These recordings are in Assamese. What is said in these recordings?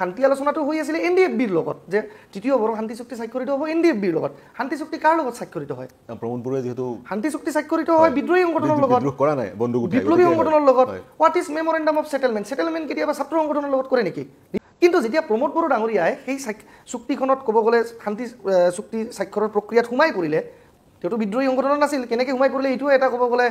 শান্তি আলোচনাটো হৈ আছিল এনডিএফবিৰ লগত যে তৃতীয় বড়ো শান্তি চুক্তি স্বাক্ষৰিত হ'ব এনডিএফবিৰ লগত শান্তি চুক্তি কাৰ লগত স্বাক্ষৰিত হয় প্ৰমোদ বড়োৱে যেহেতু শান্তি চুক্তি স্বাক্ষৰিত হয় বিদ্ৰোহী সংগঠনৰ লগত বিদ্ৰোহ কৰা নাই বন্দুক উঠাই বিপ্লৱী সংগঠনৰ লগত what is memorandum of settlement settlement কেতিয়াবা ছাত্ৰ সংগঠনৰ লগত কৰে নেকি কিন্তু যেতিয়া প্ৰমোদ বড়ো ডাঙৰীয়াই সেই চুক্তিখনত ক'ব গ'লে শান্তি চুক্তি স্বাক্ষৰৰ প্ৰক্ৰিয়াত সোমাই পৰিলে তেতো বিদ্ৰোহী সংগঠন নাছিল কেনেকৈ সোমাই পৰিলে এইটো এটা ক'ব গ'লে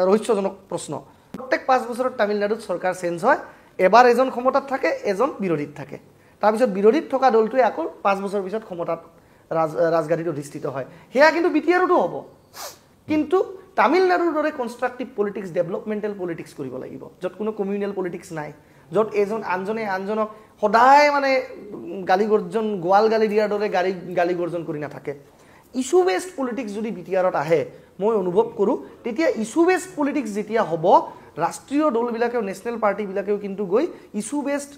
ৰহস্যজনক প্ৰশ্ন প্ৰত্যেক 5 বছৰত তামিলনাডুত চৰকাৰ চেঞ্জ হয় এবাৰ এজন ক্ষমতাত থাকে এজন বিৰোধীত থাকে তাৰপিছত বিৰোধীত থকা দলটোৱে আকৌ 5 বছৰ পিছত ক্ষমতাত ৰাজগাদীত অধিষ্ঠিত হয় হেয়া কিন্তু বিটিআৰতো হ'ব কিন্তু তামিলনাডুৰ দৰে কনষ্ট্ৰাকটিভ পলিটিক্স ডেভেলপমেন্টাল পলিটিক্স কৰিব লাগিব য'ত কোনো কমিউনেল পলিটিক্স নাই য'ত এজন আনজনে আনজনক সদায় মানে গালি গৰ্জন গোৱাল গালি দিয়াৰ দৰে গালি গৰ্জন কৰি নাথাকে ইস্যু বেসড পলিটিক্স যদি বিটিআৰত আহে মই অনুভৱ কৰো তেতিয়া ইস্যু বেসড পলিটিক্স যেতিয়া হ'ব ৰাষ্ট্ৰীয় দলবিলাকেও নেশনেল পাৰ্টিবিলাকেও কিন্তু গৈ ইস্যু বেসড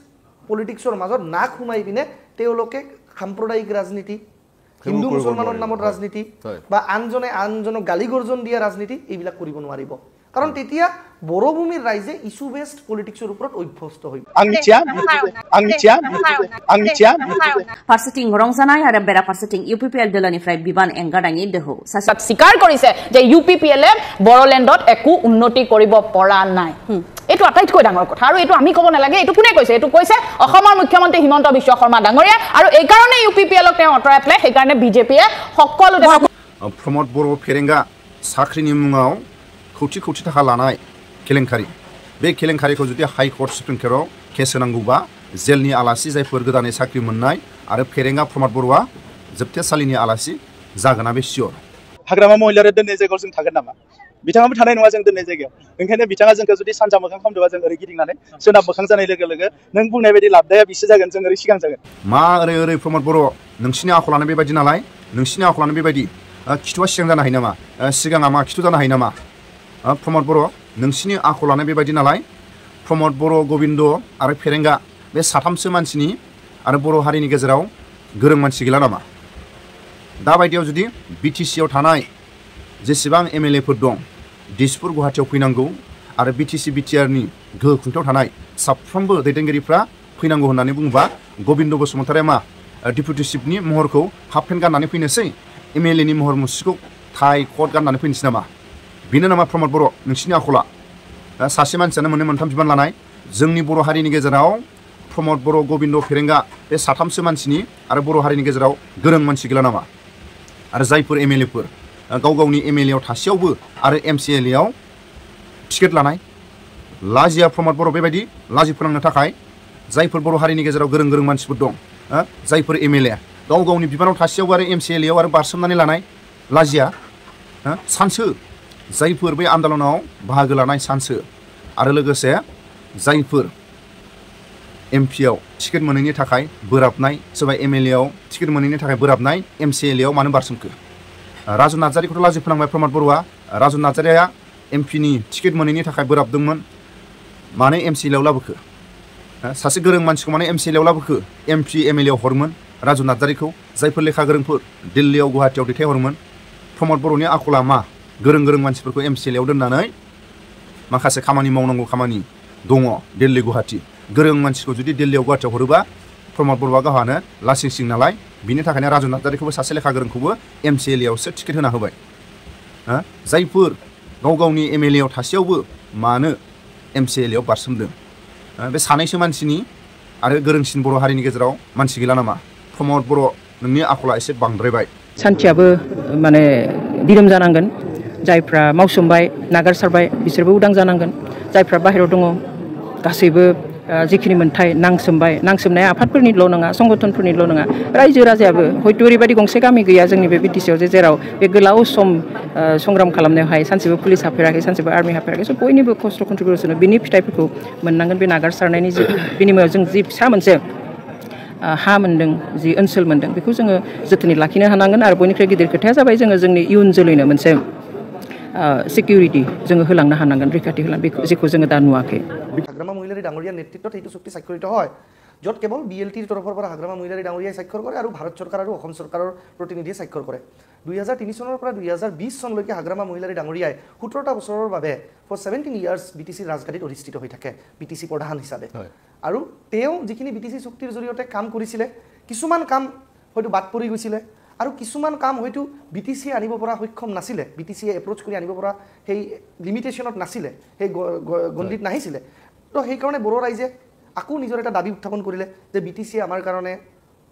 পলিটিক্সৰ মাজত নাক সোমাই পিনে তেওঁলোকে সাম্প্ৰদায়িক ৰাজনীতি হিন্দু মুছলমানৰ নামত ৰাজনীতি বা আনজনে আনজনক গালি গৰ্জন দিয়া ৰাজনীতি এইবিলাক কৰিব নোৱাৰিব কাৰণ তেতিয়া বড়োভূমিৰ ৰাইজে ইস্যু বেসড পলিটিক্সৰ ওপৰত অভ্যস্ত হৈ ফাৰ্সিটিং ৰংজানাই আৰু বেৰা ফাৰ্সিটিং UPPL দলনিফ্ৰাই বিমান এংগাডাঙি দেহো স্বীকাৰ কৰিছে যে UPPL বড়োলেণ্ডত একো উন্নতি কৰিব পৰা নাই এটো আটাইতকৈ ডাঙৰ কথা আৰু এটো আমি ক'ব নালাগে এটো কোনে কৈছে এটো কৈছে অসমৰ মুখ্যমন্ত্ৰী হিমন্ত বিশ্ব শৰ্মা ডাঙৰীয়া আৰু এই কাৰণে UPPLক তেওঁ অতৰাই পেলাই সেই কাৰণে বিজেপিয়ে সকলো প্ৰমোদ বড়ো ফেৰেঙ্গা সাख्रिनि मुङाव खौथि खौथि थाखा लानाय केलेंखारि बे केलेंखारिखौ जुदि हाई कोर्ट सुप्रिम कोर्टआव केस होनांगौबा जेलनि आलासि जायफोर गोदानै साख्रि मोननाय आरो फेरेंगा प्रमोद बड़ोआ जोबथेसालिनि आलासि जागोना बे सियर हाग्रामा महिलारि दोननाय जायगायाव जों थागोन नामा बिथाङाबो थानाय नङा जों दोननाय जायगायाव ओंखायनो बिथाङा जोंखौ जुदि सानजा मोखां खालामदोंबा जों ओरै गिदिंनानै सोनाब मोखां जानाय लोगो लोगो नों बुंनाय बायदि लाबदाया बिसो जागोन जों ओरै सिगां जागोन मा ओरै प्रमोद बड़ो नोंसिनि आखलानो बेबायदि नालाय नोंसिनि आखलानो बेबायदि खिथुआ सिगां जानो हायो नामा सिगाङा मा खिथु जानो हायो नामा प्रमोद बड़ो नोंसिनि आखलानो बेबायदि नालाय प्रमोद बड़ो गोविंद आरो फेरेंगा बे साथामसो मानसिनि आरो बर' हारिनि गेजेराव गोरों मानसि गैला नामा दा बायदियाव जुदि बिटिसिआव थानाय जेसेबां एमएलएफोर दं दिसपुर गुवाहाटीआव फैनांगौ आरो बिटिसि बिटिआरनि गोहो खुंथायाव थानाय साफ्रोमबो दैदेनगिरिफ्रा फैनांगौ होननानै बुङोबा गोविंद बसुमतारिया मा डिप्युटि चिफनि महरखौ हाफ पेन्ट गाननानै फैनोसै एमएलएनि महर मुस्रिखौ टाइ कट गाननानै फैनोसै नामा बेनो नामा प्रमोद बड़ो नोंसिनि आखला सासे मानसियानो मोननै मोनथाम बिबान लानाय जोंनि बर' हारिनि गेजेराव प्रमोद बड़ो गोविंद फेरेंगा बे साथामसो मानसिनि आरो बर' हारिनि गेजेराव गोरों मानसि गैला नामा आरो जायफोर एमएलएफोर गाव गावनि एमएलएआव थासेयावबो आरो एमसिएलएआव टिकेट लानाय लाजिया प्रमोद बड़ो बेबायदि लाजि फोनांनो थाखाय जायफोर बर' हारिनि गेजेराव गोरों गोरों मानसिफोर दं जायफोर एमएलए गाव गावनि बिबानाव थासेयावबो आरो एमसिएलएआव आरो बारसोमनानै लानाय लाजिया सानसो जायफोर बे आन्दोलनाव बाहागो लानाय सानसो आरो लोगोसे जायफोर एमपिआव टिकेट मोनैनि थाखाय बोराबनाय सोरबा एमएलएआव टिकेट मोनैनि थाखाय बोराबनाय एमसिएलएआव मानो बारसोमखो राजु नार्जारिखौथ' लाजि फोनांबाय प्रमोद बड़ोआ राजु नार्जारिया एमपिनि टिकेट मोनैनि थाखाय बोराबदोंमोन मानो एमसिएलएआव लाबोखो सासे गोरों मानसिखौ माने एमसिएलएआव लाबोखो एमपि एमएलएआव हरमोन राजु नार्जारिखौ जायफोर लेखा गोरोंफोर दिल्लीआव गुवाहाटीआव दैथायहरमोन प्रमोद बड़ोनि आखला मा गोरों गोरों मानसिफोरखौ एमसिएलएआव दोननानै माखासे खामानि मावनांगौ खामानि दङ दिल्ली गुवाहाटी गोरों मानसिखौ जुदि दिल्लीआव गुवाहाटीआव हरोबा प्रमोद बड़ोआ गावहानो लासिं सिं नालाय बिनि थाखायनो राजु नार्जारिखौबो सासे लेखा गोरोंखौबो एमसिएलएआवसो टिकेट होना होबाय जायफोर गाव गावनि एमएलएआव थासेयावबो मानो एमसिएलएआव बारसोमदों बे सानैसो मानसिनि आरो गोरोंसिन बर' हारिनि गेजेराव मानसि गैला नामा प्रमोद बड़ो नोंनि आखला एसे बांद्रायबाय सान्थियाबो माने दिदोम जानांगोन जायफ्रा मावसोमबाय नागारसारबाय बिसोरबो उदां जानांगोन जायफ्रा बाहेरायाव दङ गासैबो जिखिनि मोनथाय नांसोमनाया आफादफोरनिल' नङा संगठनफोरनिल' नङा रायजो राजायाबो हयथ' ओरैबायदि गंसे गामि गैया जोंनि बे बिटिसिआव जेराव बे गोलाव सम संग्राम खालामनायावहाय सानसेबो पुलिस हाबफेराखै सानसेबो आर्मि हाबफेराखै स' बयनिबो खस्थ' कन्ट्रिबिउसन बिनि फिथाइफोरखौ मोननांगोन बे नागारसारनायनि जि बिनिमयाव जों जि फिसा मोनसे हा मोनदों जि ओनसोल मोनदों बेखौ जोङो जोथोनै लाखिनो हानांगोन आरो बयनिख्रुइ गिदिर खोथाया जाबाय जोङो जोंनि इयुन जोलैनो मोनसे सिकिउरिटी जोङो होलांनो हानांगोन रैखाथि होलांनो जेखौ जोङो दा नुवाखै हाग्रामा महिलारि डाঙৰীয়াৰ नेतृत्वत এইটো চুক্তি স্বাক্ষৰিত হয় য'ত কেৱল BLTৰ তৰফৰ পৰা হাগ্ৰামা মহিলাৰী ডাঙৰীয়াই স্বাক্ষৰ কৰে আৰু ভাৰত চৰকাৰ আৰু অসম চৰকাৰৰ প্ৰতিনিধিয়ে স্বাক্ষৰ কৰে 2003 চনৰ পৰা 2020 চনলৈকে হাগ্ৰামা মহিলাৰী ডাঙৰীয়াই 17টা বছৰৰ বাবে ফৰ 17 ইয়াৰ্ছ BTCৰ ৰাজগাদীত অধিষ্ঠিত হৈ থাকে BTC প্ৰধান হিচাপে আৰু তেওঁ যিখিনি BTC চুক্তিৰ জৰিয়তে কাম কৰিছিলে কিছুমান কাম হয়তো বাদ পৰি গৈছিলে আৰু কিছুমান কাম হয়তো BTC আনিব পৰা সক্ষম নাছিলে BTC এপ্ৰোচ কৰি আনিব পৰা সেই লিমিটেশনত নাছিলে সেই গণ্ডিত নাহিছিলে তো সেই কাৰণে বড়ো ৰাইজে আকো নিজৰ এটা দাবী উত্থাপন কৰিলে যে BTC আমাৰ কাৰণে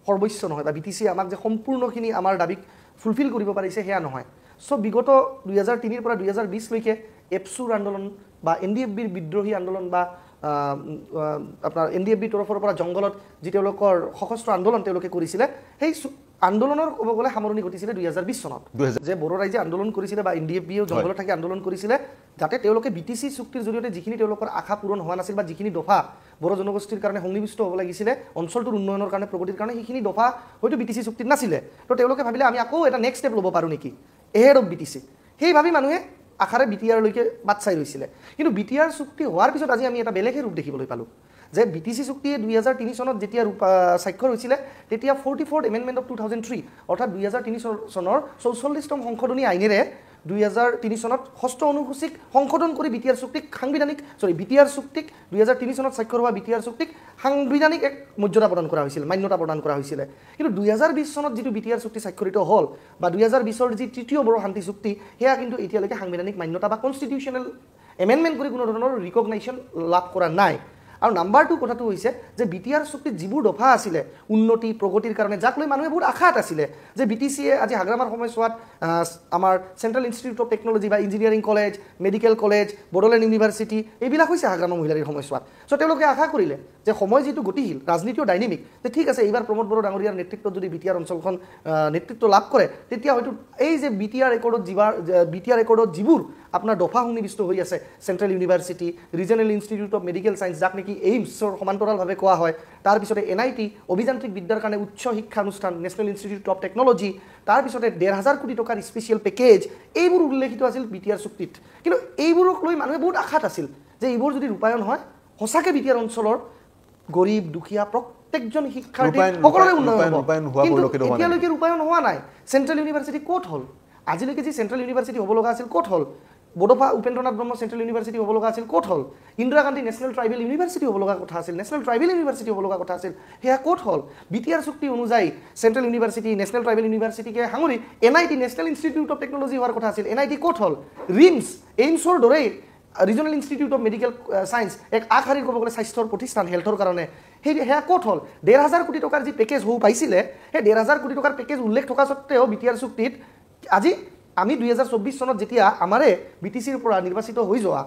সৰ্বস্ব নহয় বা BTC আমাক যে সম্পূৰ্ণখিনি আমাৰ দাবীক ফুলফিল কৰিব পাৰিছে হেয়া নহয় সো বিগত 2003 পৰা 2020 লৈকে এপসুৰ আন্দোলন বা NDFBৰ বিদ্ৰোহী আন্দোলন বা আপোনাৰ NDFBৰ তৰফৰ পৰা জংগলত যি তেওঁলোকৰ সশস্ত্ৰ আন্দোলন তেওঁলোকে কৰিছিলে সেই আন্দোলনৰ ক'ব গ'লে সামৰণি ঘটিছিলে 2020 চনত যে বড়ো ৰাইজে আন্দোলন কৰিছিলে বা NDFBও জংগলত থাকি আন্দোলন কৰিছিলে যাতে তেওঁলোকে BTC চুক্তিৰ জৰিয়তে যিখিনি তেওঁলোকৰ আশা পূৰণ হোৱা নাছিল বা যিখিনি দফা বড়ো জনগোষ্ঠীৰ কাৰণে সংনিবিষ্ট হ'ব লাগিছিলে অঞ্চলটোৰ উন্নয়নৰ কাৰণে প্ৰগতিৰ কাৰণে সেইখিনি দফা হয়তো BTC চুক্তিত নাছিলে তো তেওঁলোকে ভাবিলে আমি আকৌ এটা নেক্সট ষ্টেপ ল'ব পাৰোঁ নেকি এহেড অফ BTC সেই ভাবি মানুহে আখাৰে BTR লৈকে বাট চাই ৰৈছিলে কিন্তু BTR চুক্তি হোৱাৰ পিছত আজি আমি এটা বেলেগহে ৰূপ দেখিবলৈ পালোঁ যে BTC চুক্তিয়ে 2003 চনত যেতিয়া স্বাক্ষৰ হৈছিলে তেতিয়া 44th এমেণ্ডমেণ্ট অফ 2003 অৰ্থাৎ 2003 চনৰ 44তম সংশোধনী আইনেৰে 2003 চনত ষষ্ঠ অনুসূচীক সংশোধন কৰি BTR চুক্তিক BTR চুক্তিক 2003 চনত স্বাক্ষৰ হোৱা BTR চুক্তিক সাংবিধানিক এক মৰ্যাদা প্ৰদান কৰা হৈছিল মান্যতা প্ৰদান কৰা হৈছিল কিন্তু 2020 চনত যিটো BTR চুক্তি স্বাক্ষৰিত হ'ল বা 2020ৰ যি তৃতীয় বড়ো শান্তি চুক্তি হেয়া কিন্তু এতিয়ালৈকে সাংবিধানিক মান্যতা বা কনষ্টিটিউচনেল এমেণ্ডমেণ্ট কৰি কোনো ধৰণৰ ৰিকগনাইশ্যন লাভ কৰা নাই আৰু নাম্বাৰ 2 কথাটো হৈছে যে BTR চুক্তিত যিবোৰ দফা আছিলে উন্নতি প্ৰগতিৰ কাৰণে যাক লৈ মানুহে বহুত আশাত আছিলে যে BTCয়ে আজি হাগ্ৰামাৰ সময়ছোৱাত আমাৰ চেণ্ট্ৰেল ইনষ্টিটিউট অফ টেকনলজি বা engineering college medical college Bodoland university এইবিলাক হৈছে হাগ্ৰামা মহিলাৰীৰ সময়ছোৱাত সো তেওঁলোকে আশা কৰিলে যে সময় যিটো গতিশীল ৰাজনীতিও ডাইনামিক যে ঠিক আছে এইবাৰ প্ৰমোদ বড়ো ডাঙৰীয়াৰ নেতৃত্বত যদি BTR অঞ্চলখন নেতৃত্ব লাভ কৰে তেতিয়া হয়তো এই যে BTR ৰেকৰ্ডত যিবোৰ আপোনাৰ দফা সন্নিবিষ্ট হৈ আছে central university regional institute of medical science যাক নেকি এইমছৰ সমান্তৰালভাৱে কোৱা হয় তাৰ পিছতে NIT অভিযান্ত্ৰিক বিদ্যাৰ কাৰণে উচ্চ শিক্ষা অনুষ্ঠান নেশ্যনেল ইনষ্টিটিউট অফ টেকনলজি তাৰ পিছতে 1,500 কোটি টকাৰ স্পেচিয়েল পেকেজ এইবোৰ উল্লেখিত আছিল BTR চুক্তিত কিন্তু এইবোৰক লৈ মানুহে বহুত আশাত আছিল যে এইবোৰ যদি ৰূপায়ণ হয় সঁচাকৈ BTR অঞ্চলৰ গৰীব দুখীয়া প্ৰত্যেকজন শিক্ষাৰ্থী সকলোৰে উন্নয়ন হ'ব কিন্তু এতিয়ালৈকে ৰূপায়ণ হোৱা নাই চেণ্ট্ৰেল ইউনিভাৰ্চিটি ক'ত হ'ল আজিলৈকে যি চেণ্ট্ৰেল ইউনিভাৰ্চিটি হ'ব লগা আছিল ক'ত হ'ল বড়োফা উপেন্দ্ৰনাথ ব্ৰহ্ম চেণ্ট্ৰেল ইউনিভাৰ্চিটি হ'ব লগা আছিল ক'ত হ'ল Indira Gandhi national tribal university হ'ব লগা কথা আছিল নেশ্যনেল ট্ৰাইবেল ইউনিভাৰ্চিটি হ'ব লগা কথা আছিল সেয়া ক'ত হ'ল BTR চুক্তি অনুযায়ী চেণ্ট্ৰেল ইউনিভাৰ্চিটি নেশ্যনেল ট্ৰাইবেল ইউনিভাৰ্চিটিকে সাঙুৰি NIT national institute of technology হোৱাৰ কথা আছিল NIT ক'ত হ'ল এইমছৰ দৰেই regional institute of medical science এক আগশাৰীৰ ক'ব গ'লে স্বাস্থ্যৰ প্ৰতিষ্ঠান হেল্থৰ কাৰণে সেয়া ক'ত হ'ল 1,500 কোটি টকাৰ যি পেকেজ পাইছিলে সেই 1,500 কোটি টকাৰ পেকেজ উল্লেখ থকা সত্ত্বেও BTR চুক্তিত আজি আমি 2024 চনত যেতিয়া আমাৰে BTCৰ পৰা নিৰ্বাচিত হৈ যোৱা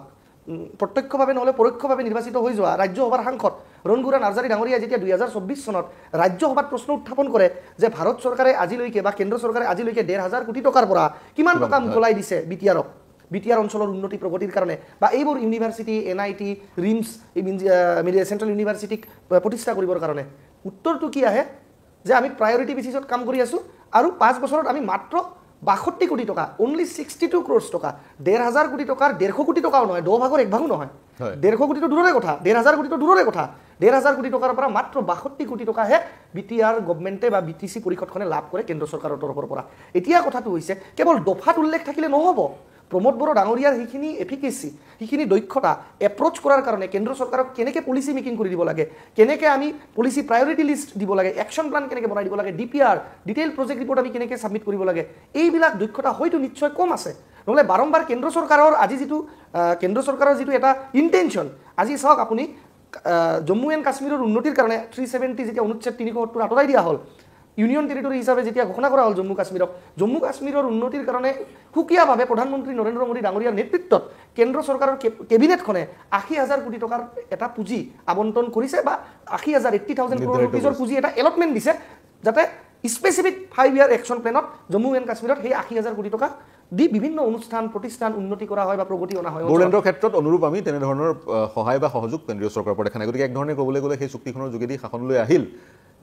প্ৰত্যক্ষভাৱে নহ'লে পৰোক্ষভাৱে নিৰ্বাচিত হৈ যোৱা ৰাজ্যসভাৰ সাংসদ ৰণগুৰা নাৰ্জাৰী ডাঙৰীয়াই যেতিয়া 2024 চনত ৰাজ্যসভাত প্ৰশ্ন উত্থাপন কৰে যে ভাৰত চৰকাৰে আজিলৈকে বা কেন্দ্ৰ চৰকাৰে আজিলৈকে 1,500 কোটি টকাৰ পৰা কিমান টকা মোকলাই দিছে BTR অঞ্চলৰ উন্নতি প্ৰগতিৰ কাৰণে বা এইবোৰ ইউনিভাৰ্চিটি NIT ৰিমছ চেণ্ট্ৰেল ইউনিভাৰ্চিটিক প্ৰতিষ্ঠা কৰিবৰ কাৰণে উত্তৰটো কি আহে যে আমি প্ৰায়ৰিটি বেচিছত কাম কৰি আছোঁ আৰু 5 বছৰত আমি মাত্ৰ 62 কোটি টকা অনলি 62 ক্ৰ'ৰ্ছ টকা 1,500 কোটি টকাৰ 150 কোটি টকাও নহয় 10 ভাগৰ 1 ভাগো নহয় 150 কোটিটো দূৰৰে কথা 1,500 কোটিটো দূৰৰে কথা 1,500 কোটি টকাৰ পৰা মাত্ৰ 62 কোটি টকাহে BTR গভৰ্ণমেণ্টে বা BTC পৰিষদখনে লাভ কৰে কেন্দ্ৰ চৰকাৰৰ তৰফৰ পৰা এতিয়া কথাটো হৈছে কেৱল দফাত উল্লেখ থাকিলে নহ'ব প্ৰমোদ বড়ো ডাঙৰীয়াৰ সেইখিনি এফিকেচি সেইখিনি দক্ষতা এপ্ৰোচ কৰাৰ কাৰণে কেন্দ্ৰ চৰকাৰক কেনেকৈ পলিচি মেকিং কৰি দিব লাগে কেনেকৈ আমি পলিচি প্ৰায়ৰিটি লিষ্ট দিব লাগে একশ্যন প্লান কেনেকৈ বনাই দিব লাগে DPR ডিটেইল প্ৰজেক্ট ৰিপৰ্ট আমি কেনেকৈ ছাবমিট কৰিব লাগে এইবিলাক দক্ষতা হয়তো নিশ্চয় কম আছে নহ'লে বাৰম্বাৰ কেন্দ্ৰ চৰকাৰৰ যিটো এটা ইণ্টেনশ্যন আজি চাওক আপুনি জম্মু এণ্ড কাশ্মীৰৰ উন্নতিৰ কাৰণে 370 যেতিয়া অনুচ্ছেদ 370 আঁতৰাই দিয়া হ'ল ইউনিয়ন টেৰিটৰী হিচাপে যেতিয়া ঘোষণা কৰা হ'ল জম্মু কাশ্মীৰৰ উন্নতিৰ কাৰণে সুকীয়াভাৱে প্ৰধানমন্ত্ৰী নৰেন্দ্ৰ মোদী ডাঙৰীয়াৰ নেতৃত্বত কেন্দ্ৰ চৰকাৰৰ কেবিনেটখনে 80,000 কোটি টকাৰ এটা পুঁজি আবণ্টন কৰিছে বা 80,000 crore rupees পুঁজি এটা এলটমেণ্ট দিছে যাতে স্পেচিফিক 5 ইয়াৰ একশ্যন প্লেনত জম্মু এণ্ড কাশ্মীৰত সেই 80,000 কোটি টকা দি বিভিন্ন অনুষ্ঠান প্ৰতিষ্ঠান উন্নতি কৰা হয় বা প্ৰগতি অনা হয় বড়োলেণ্ডৰ ক্ষেত্ৰত অনুৰূপ আমি তেনেধৰণৰ সহায় বা সহযোগ কেন্দ্ৰীয় চৰকাৰৰ পৰা দেখা নাই গতিকে এক ধৰণে ক'বলৈ গ'লে সেই চুক্তিখনৰ যোগেদি শাসনলৈ আহিল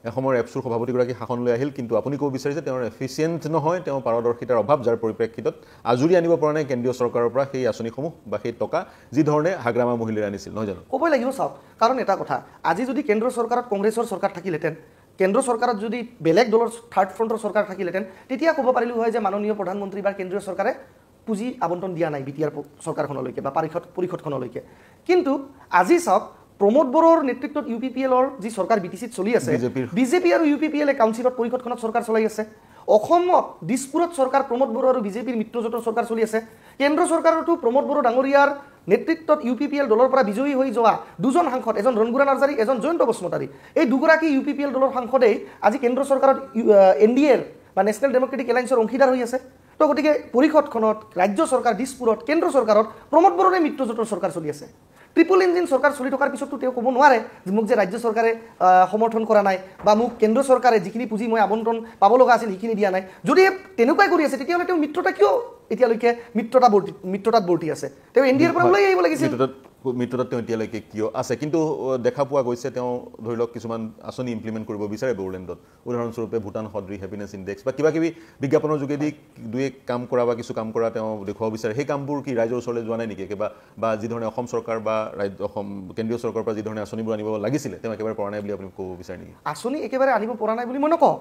এসময়ৰ এপছুৰ সভাপতিগৰাকী শাসনলৈ আহিল কিন্তু আপুনি ক'ব বিচাৰিছে তেওঁৰ এফিচিয়েণ্ট নহয় তেওঁ পাৰদৰ্শিতাৰ অভাৱ যাৰ পৰিপ্ৰেক্ষিতত আজৰি আনিব পৰা নাই কেন্দ্ৰীয় চৰকাৰৰ পৰা সেই আঁচনিসমূহ বা সেই টকা যি ধৰণে হাগ্ৰামা মহিলাই আনিছিল নহয় জানো ক'বই লাগিব চাওক কাৰণ এটা কথা আজি যদি কেন্দ্ৰ চৰকাৰত কংগ্ৰেছৰ চৰকাৰ থাকিলেহেঁতেন কেন্দ্ৰ চৰকাৰত যদি বেলেগ দলৰ থাৰ্ড ফ্ৰণ্টৰ চৰকাৰ থাকিলেহেঁতেন তেতিয়া ক'ব পাৰিলোঁ হয় যে মাননীয় প্ৰধানমন্ত্ৰী বা কেন্দ্ৰীয় চৰকাৰে পুঁজি আবণ্টন দিয়া নাই BTR চৰকাৰখনলৈকে বা পৰিষদখনলৈকে কিন্তু আজি চাওক প্ৰমোদ বড়োৰ নেতৃত্বত UPPLৰ যি চৰকাৰ BTCত চলি আছে বিজেপি আৰু UPPL কাউন্সিলত পৰিষদখনত চৰকাৰ চলাই আছে অসমত দিছপুৰত চৰকাৰ প্ৰমোদ বড়ো আৰু বিজেপিৰ মিত্ৰজোঁটৰ চৰকাৰ চলি আছে কেন্দ্ৰ চৰকাৰতো প্ৰমোদ বড়ো ডাঙৰীয়াৰ নেতৃত্বত UPPL দলৰ পৰা বিজয়ী হৈ যোৱা দুজন সাংসদ এজন ৰণগুৰা নাৰ্জাৰী এজন জয়ন্ত বসুমতাৰী এই দুগৰাকী UPPL দলৰ সাংসদেই আজি কেন্দ্ৰ চৰকাৰত NDAৰ বা নেশ্যনেল ডেমক্ৰেটিক এলায়েন্সৰ অংশীদাৰ হৈ আছে তো গতিকে পৰিষদখনত ৰাজ্য চৰকাৰ দিছপুৰত কেন্দ্ৰ চৰকাৰত প্ৰমোদ বড়োৰে মিত্ৰজোঁটৰ চৰকাৰ চলি আছে ট্ৰিপল ইঞ্জিন চৰকাৰ চলি থকাৰ পিছতো তেওঁ ক'ব নোৱাৰে যে মোক যে ৰাজ্য চৰকাৰে সমৰ্থন কৰা নাই বা মোক কেন্দ্ৰ চৰকাৰে যিখিনি পুঁজি মই আবণ্টন পাব লগা আছিল সেইখিনি দিয়া নাই যদি তেনেকুৱাই কৰি আছে তেতিয়াহ'লে তেওঁ মিত্ৰতা কিয় এতিয়ালৈকে মিত্ৰতাত বৰ্তি আছে তেওঁ NDAৰ পৰা ওলাই আহিব লাগিছিল মিত্ৰতাত তেওঁ এতিয়ালৈকে কিয় আছে কিন্তু দেখা পোৱা গৈছে তেওঁ ধৰি লওক কিছুমান আঁচনি ইমপ্লিমেণ্ট কৰিব বিচাৰে বড়োলেণ্ডত উদাহৰণস্বৰূপে ভূটান সদৃশ হেপিনেছ ইণ্ডেক্স বা কিবা কিবি বিজ্ঞাপনৰ যোগেদি দুই এক কাম কৰা বা কিছু কাম কৰা তেওঁ দেখুৱাব বিচাৰে সেই কামবোৰ কি ৰাইজৰ ওচৰলৈ যোৱা নাই নেকি বা যি ধৰণে অসম চৰকাৰ বা অসম কেন্দ্ৰীয় চৰকাৰৰ পৰা যি ধৰণে আঁচনিবোৰ আনিব লাগিছিলে তেওঁ একেবাৰে পৰা নাই বুলি আপুনি ক'ব বিচাৰে নেকি আঁচনি একেবাৰে আনিব পৰা নাই বুলি মই নকওঁ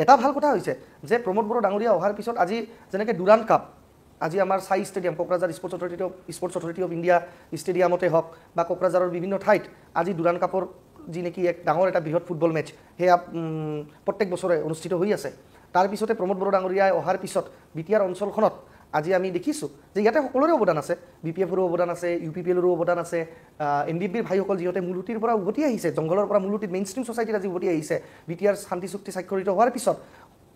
এটা ভাল কথা হৈছে যে প্ৰমোদ বড়ো ডাঙৰীয়া অহাৰ পিছত আজি যেনেকৈ ডুৰাণ্ড কাপ আজি আমাৰ SAI stadium Kokrajhar sports authority of India ষ্টেডিয়ামতে হওক বা কোকৰাঝাৰৰ বিভিন্ন ঠাইত আজি ডুৰাণ্ড কাপৰ যি নেকি এক ডাঙৰ এটা বৃহৎ ফুটবল মেচ সেয়া প্ৰত্যেক বছৰে অনুষ্ঠিত হৈ আছে তাৰপিছতে প্ৰমোদ বড়ো ডাঙৰীয়াই অহাৰ পিছত BTR অঞ্চলখনত আজি আমি দেখিছোঁ যে ইয়াতে সকলোৰে অৱদান আছে BPFৰো অৱদান আছে UPPLৰো অৱদান আছে NDBৰ ভাইসকল যিহঁতে মূলসুঁতিৰ পৰা উভতি আহিছে জংঘলৰ পৰা মূলসুঁতিত মেইন ষ্ট্ৰীম ছ'চাইটিত আজি উভতি আহিছে BTR শান্তি চুক্তি স্বাক্ষৰিত হোৱাৰ পিছত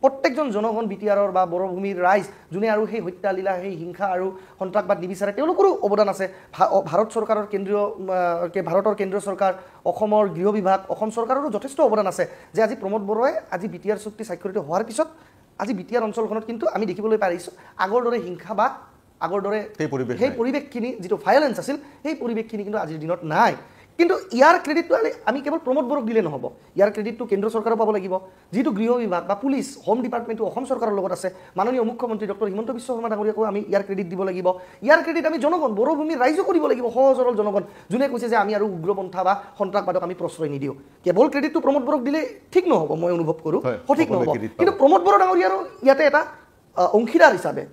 প্ৰত্যেকজন জনগণ BTRৰ বা বড়োভূমিৰ ৰাইজ যোনে আৰু সেই হত্যা লীলা সেই হিংসা আৰু সন্ত্ৰাসবাদ নিবিচাৰে তেওঁলোকৰো অৱদান আছে ভাৰত চৰকাৰৰ ভাৰতৰ কেন্দ্ৰীয় চৰকাৰ অসমৰ গৃহ বিভাগ অসম চৰকাৰৰো যথেষ্ট অৱদান আছে যে আজি প্ৰমোদ বড়োৱে আজি BTR চুক্তি স্বাক্ষৰিত হোৱাৰ পিছত আজি BTR অঞ্চলখনত কিন্তু আমি দেখিবলৈ পাৰিছোঁ আগৰ দৰে হিংসা বা আগৰ দৰে সেই পৰিৱেশখিনি যিটো ভায়োলেন্স আছিল সেই পৰিৱেশখিনি কিন্তু আজিৰ দিনত নাই কিন্তু ইয়াৰ ক্ৰেডিটটো আমি কেৱল প্ৰমোদ বড়োক দিলে নহ'ব ইয়াৰ ক্ৰেডিটটো কেন্দ্ৰ চৰকাৰৰ পাব লাগিব যিটো গৃহ বিভাগ বা পুলিচ হোম ডিপাৰ্টমেণ্টটো অসম চৰকাৰৰ লগত আছে মাননীয় মুখ্যমন্ত্ৰী ডক্টৰ হিমন্ত বিশ্ব শৰ্মা ডাঙৰীয়াকো আমি ইয়াৰ ক্ৰেডিট দিব লাগিব ইয়াৰ ক্ৰেডিট আমি জনগণ বড়োভূমিৰ ৰাইজকো দিব লাগিব সহজ সৰল জনগণ যোনে কৈছে যে আমি আৰু উগ্ৰপন্থা বা সন্ত্ৰাসবাদক আমি প্ৰশ্ৰয় নিদিওঁ কেৱল ক্ৰেডিটটো প্ৰমোদ বড়োক দিলে ঠিক নহ'ব মই অনুভৱ কৰোঁ সঠিক নহ'ব কিন্তু প্ৰমোদ বড়ো ডাঙৰীয়াৰো ইয়াতে এটা অংশীদাৰ হিচাপে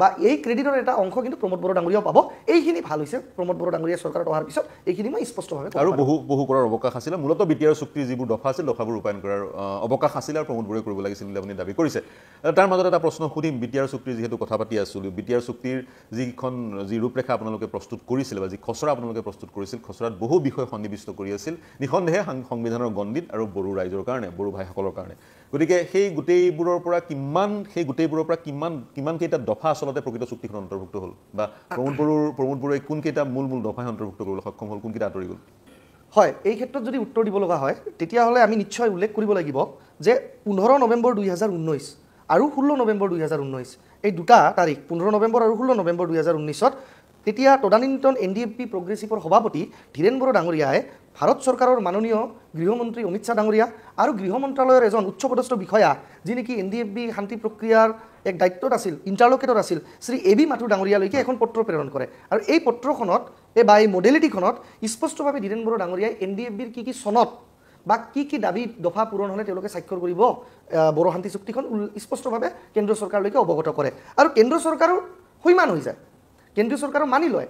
বা এই ক্ৰেডিটৰ এটা অংশ কিন্তু প্ৰমোদ বড়ো ডাঙৰীয়াও পাব এইখিনি ভাল হৈছে প্ৰমোদ বড়ো ডাঙৰীয়া চৰকাৰত অহাৰ পিছত এইখিনি মই স্পষ্টভাৱে আৰু বহু কৰাৰ অৱকাশ আছিল মূলতঃ BTR চুক্তিৰ যিবোৰ দফা আছিল দফাবোৰ ৰূপায়ণ কৰাৰ অৱকাশ আছিল আৰু প্ৰমোদ বড়োৱে কৰিব লাগিছিল বুলি আপুনি দাবী কৰিছে তাৰ মাজত এটা প্ৰশ্ন সুধিম BTR চুক্তিৰ যিহেতু কথা পাতি আছোঁ BTR চুক্তিৰ যি ৰূপৰেখা আপোনালোকে প্ৰস্তুত কৰিছিল বা যি খচৰা আপোনালোকে প্ৰস্তুত কৰিছিল খচৰাত বহু বিষয় সন্নিৱিষ্ট কৰি আছিল নিঃসন্দেহে সংবিধানৰ গণ্ডিত আৰু বড়ো ৰাইজৰ কাৰণে বড়ো ভাইসকলৰ কাৰণে গতিকে সেই গোটেইবোৰৰ পৰা কিমান কেইটা দফা আচলতে প্ৰকৃত চুক্তিখন অন্তৰ্ভুক্ত হ'ল বা প্ৰমোদ বড়োৱে কোনকেইটা মূল দফাই অন্তৰ্ভুক্ত কৰিবলৈ সক্ষম হ'ল কোনকেইটা আঁতৰি গ'ল হয় এই ক্ষেত্ৰত যদি উত্তৰ দিব লগা হয় তেতিয়াহ'লে আমি নিশ্চয় উল্লেখ কৰিব লাগিব যে 15 নৱেম্বৰ 2019 আৰু 16 নৱেম্বৰ 2019 এই দুটা তাৰিখ 15 নৱেম্বৰ আৰু 16 নৱেম্বৰ 2019ত তেতিয়া তদানীন্তন NDFB প্ৰগ্ৰেছিভৰ সভাপতি ধীৰেন বড়ো ডাঙৰীয়াই ভাৰত চৰকাৰৰ মাননীয় গৃহমন্ত্ৰী অমিত শ্বাহ ডাঙৰীয়া আৰু গৃহ মন্ত্ৰালয়ৰ এজন উচ্চপদস্থ বিষয়া যি নেকি NDFB শান্তি প্ৰক্ৰিয়াৰ এক দায়িত্বত আছিল ইণ্টাৰলকেটৰ আছিল শ্ৰী AB মাথুৰ ডাঙৰীয়ালৈকে এখন পত্ৰ প্ৰেৰণ কৰে আৰু এই পত্ৰখনত বা এই মডেলিটিখনত স্পষ্টভাৱে ধীৰেন বড়ো ডাঙৰীয়াই NDFBৰ কি চনত বা কি দাবী দফা পূৰণ হ'লে তেওঁলোকে স্বাক্ষৰ কৰিব বড়ো শান্তি চুক্তিখন স্পষ্টভাৱে কেন্দ্ৰ চৰকাৰলৈকে অৱগত কৰে আৰু কেন্দ্ৰ চৰকাৰো সৈমান হৈ যায় কেন্দ্ৰীয় চৰকাৰো মানি লয়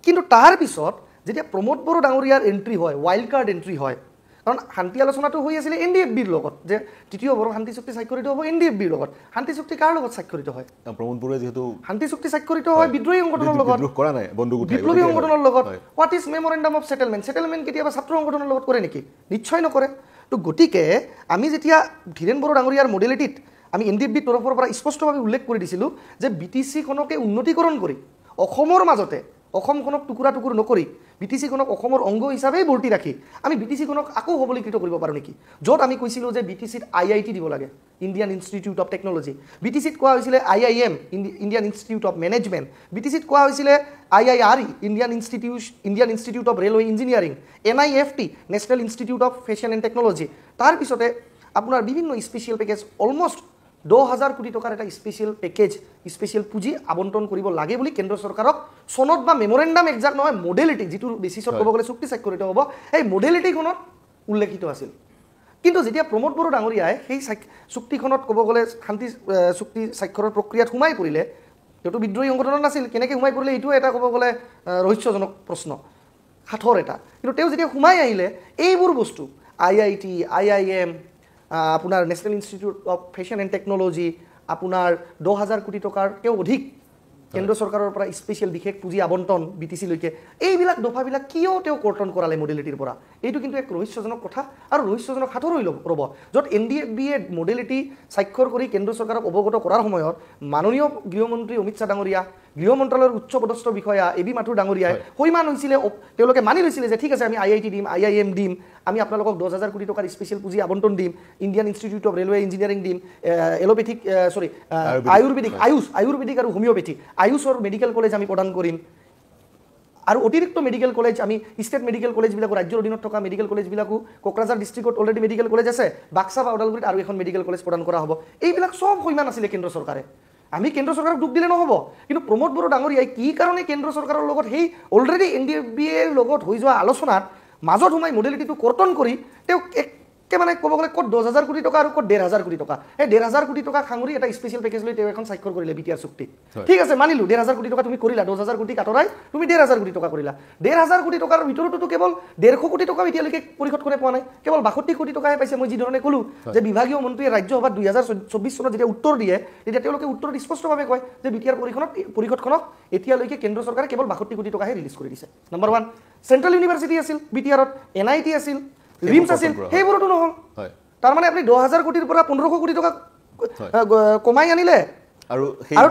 কিন্তু তাৰ পিছত যেতিয়া প্ৰমোদ বড়ো ডাঙৰীয়াৰ এণ্ট্ৰি হয় ৱাইল্ড কাৰ্ড এণ্ট্ৰি হয় কাৰণ শান্তি আলোচনাটো হৈ আছিলে NDFBৰ লগত যে তৃতীয় বড়ো শান্তি চুক্তি স্বাক্ষৰিত হ'ব NDFBৰ লগত শান্তি চুক্তি কাৰ লগত স্বাক্ষৰিত হয় প্ৰমোদ বড়োৱে যিহেতু শান্তি চুক্তি স্বাক্ষৰিত হয় বিদ্ৰোহী সংগঠনৰ লগত কৰা নাই বিপ্লৱী সংগঠনৰ লগত হোৱাট ইজ মেমৰেণ্ডাম অফ সেটেলমেণ্ট কেতিয়াবা ছাত্ৰ সংগঠনৰ লগত কৰে নেকি নিশ্চয় নকৰে তো গতিকে আমি যেতিয়া ধীৰেন বড়ো ডাঙৰীয়াৰ মডেলিটিত আমি NDFBৰ তৰফৰ পৰা স্পষ্টভাৱে উল্লেখ কৰি দিছিলোঁ যে BTCখনকে উন্নতিকৰণ কৰি অসমৰ মাজতে অসমখনক টুকুৰা টুকুৰ নকৰি বিটিচিখনক অসমৰ অংগ হিচাপেই বৰ্তি ৰাখি আমি বিটিচিখনক আকৌ সবলীকৃত কৰিব পাৰোঁ নেকি য'ত আমি কৈছিলোঁ যে বিটিচিত IIT দিব লাগে ইণ্ডিয়ান ইনষ্টিটিউট অফ টেকনলজি বিটিচিত কোৱা হৈছিলে IIM Indian institute of management বিটিচিত কোৱা হৈছিলে IIRE Indian institute of railway engineering NIFT national institute of fashion and technology তাৰপিছতে আপোনাৰ বিভিন্ন স্পেচিয়েল পেকেজ অলমষ্ট 10,000 কোটি টকাৰ এটা স্পেচিয়েল পেকেজ স্পেচিয়েল পুঁজি আবণ্টন কৰিব লাগে বুলি কেন্দ্ৰ চৰকাৰক সনদ বা মেমৰেণ্ডাম একজাক্ট নহয় মডেলিটি যিটো বেচিছত ক'ব গ'লে চুক্তি স্বাক্ষৰিত হ'ব সেই মডেলিটিখনত উল্লেখিত আছিল কিন্তু যেতিয়া প্ৰমোদ বড়ো ডাঙৰীয়াই সেই চুক্তিখনত ক'ব গ'লে শান্তি চুক্তি স্বাক্ষৰৰ প্ৰক্ৰিয়াত সোমাই পৰিলে এইটো বিদ্ৰোহী সংগঠন নাছিল কেনেকৈ সোমাই পৰিলে এইটো এটা ক'ব গ'লে ৰহস্যজনক প্ৰশ্ন সাঁথৰ এটা কিন্তু তেওঁ যেতিয়া সোমাই আহিলে এইবোৰ বস্তু IIT IIM আপোনাৰ national institute of fashion and technology আপোনাৰ 10,000 কোটি টকাৰকৈ অধিক কেন্দ্ৰ চৰকাৰৰ পৰা স্পেচিয়েল বিশেষ পুঁজি আবণ্টন BTC-লৈকে এইবিলাক দফাবিলাক কিয় তেওঁ কৰ্তন কৰালে মডেলিটিৰ পৰা এইটো কিন্তু এক ৰহস্যজনক কথা আৰু ৰহস্যজনক সাঁথৰ হৈ ৰ'ব য'ত NDFB-য়ে মডেলিটি স্বাক্ষৰ কৰি কেন্দ্ৰ চৰকাৰক অৱগত কৰাৰ সময়ত মাননীয় গৃহমন্ত্ৰী অমিত শ্বাহ ডাঙৰীয়া গৃহ মন্ত্ৰালয়ৰ উচ্চপদস্থ বিষয়া AB মাথুৰ ডাঙৰীয়াই হৈমান হৈছিলে তেওঁলোকে মানি লৈছিলে যে ঠিক আছে আমি IIT দিম IIM দিম আমি আপোনালোকক 10,000 কোটি টকাৰ স্পেচিয়েল পুঁজি আবণ্টন দিম Indian institute of railway engineering দিম এলোপেথিক আয়ুৰ্বেদিক আৰু হোমিওপেথি আয়ুষৰ মেডিকেল কলেজ আমি প্ৰদান কৰিম আৰু অতিৰিক্ত মেডিকেল কলেজ আমি ষ্টেট মেডিকেল কলেজবিলাকো ৰাজ্যৰ অধীনত থকা মেডিকেল কলেজবিলাকো কোকৰাঝাৰ ডিষ্ট্ৰিক্টত অলৰেডি মেডিকেল কলেজ আছে বাক্সা বা ওদালগুৰিত আৰু এখন মেডিকেল কলেজ প্ৰদান কৰা হ'ব এইবিলাক সব হৈমান আছিলে কেন্দ্ৰ চৰকাৰে আমি কেন্দ্ৰ চৰকাৰক দুখ দিলে নহ'ব কিন্তু প্ৰমোদ বড়ো ডাঙৰীয়াই কি কাৰণে কেন্দ্ৰ চৰকাৰৰ লগত সেই অলৰেডি NDFB-ৰ লগত হৈ যোৱা আলোচনাত মাজত সোমাই মডেলিটিটো কৰ্তন কৰি তেওঁ মানে ক'ব গ'লে ক'ত 10,000 কোটি টকা আৰু ক'ত 1,500 কোটি টকা এই 1,500 কোটি টকা সাঙুৰি এটা স্পেচিয়েল পেকেজ লৈ তেওঁ এখন স্বাক্ষৰ কৰিলে BTR চুক্তি ঠিক আছে মানিলোঁ 1,500 কোটি টকা তুমি কৰিলা 10,000 কোটি কাটৰাই তুমি 1,500 কোটি টকা কৰিলা 1,500 কোটি টকাৰ ভিতৰতো কেৱল 150 কোটি টকা এতিয়ালৈকে পৰিশোধ কৰি পোৱা নাই কেৱল 62 কোটি টকাহে পাইছে মই যিধৰণে ক'লোঁ যে বিভাগীয় মন্ত্ৰীয়ে ৰাজ্যসভাত 2024 চনত যেতিয়া উত্তৰ দিয়ে তেতিয়া তেওঁলোকে উত্তৰত স্পষ্টভাৱে কয় যে BTR পৰিষদখনক এতিয়ালৈকে কেন্দ্ৰ চৰকাৰে কেৱল 62 কোটি টকাহে ৰিলিজ কৰি দিছে নম্বৰ 1 চেণ্ট্ৰেল ইউনিভাৰ্চিটি আছিল BTR-ত NIT আছিল ৰিমছ আছিল সেইবোৰতো নহ'ল তাৰমানে আপুনি 10,000 কোটিৰ পৰা 1500 কোটি টকা কমাই আনিলে আৰু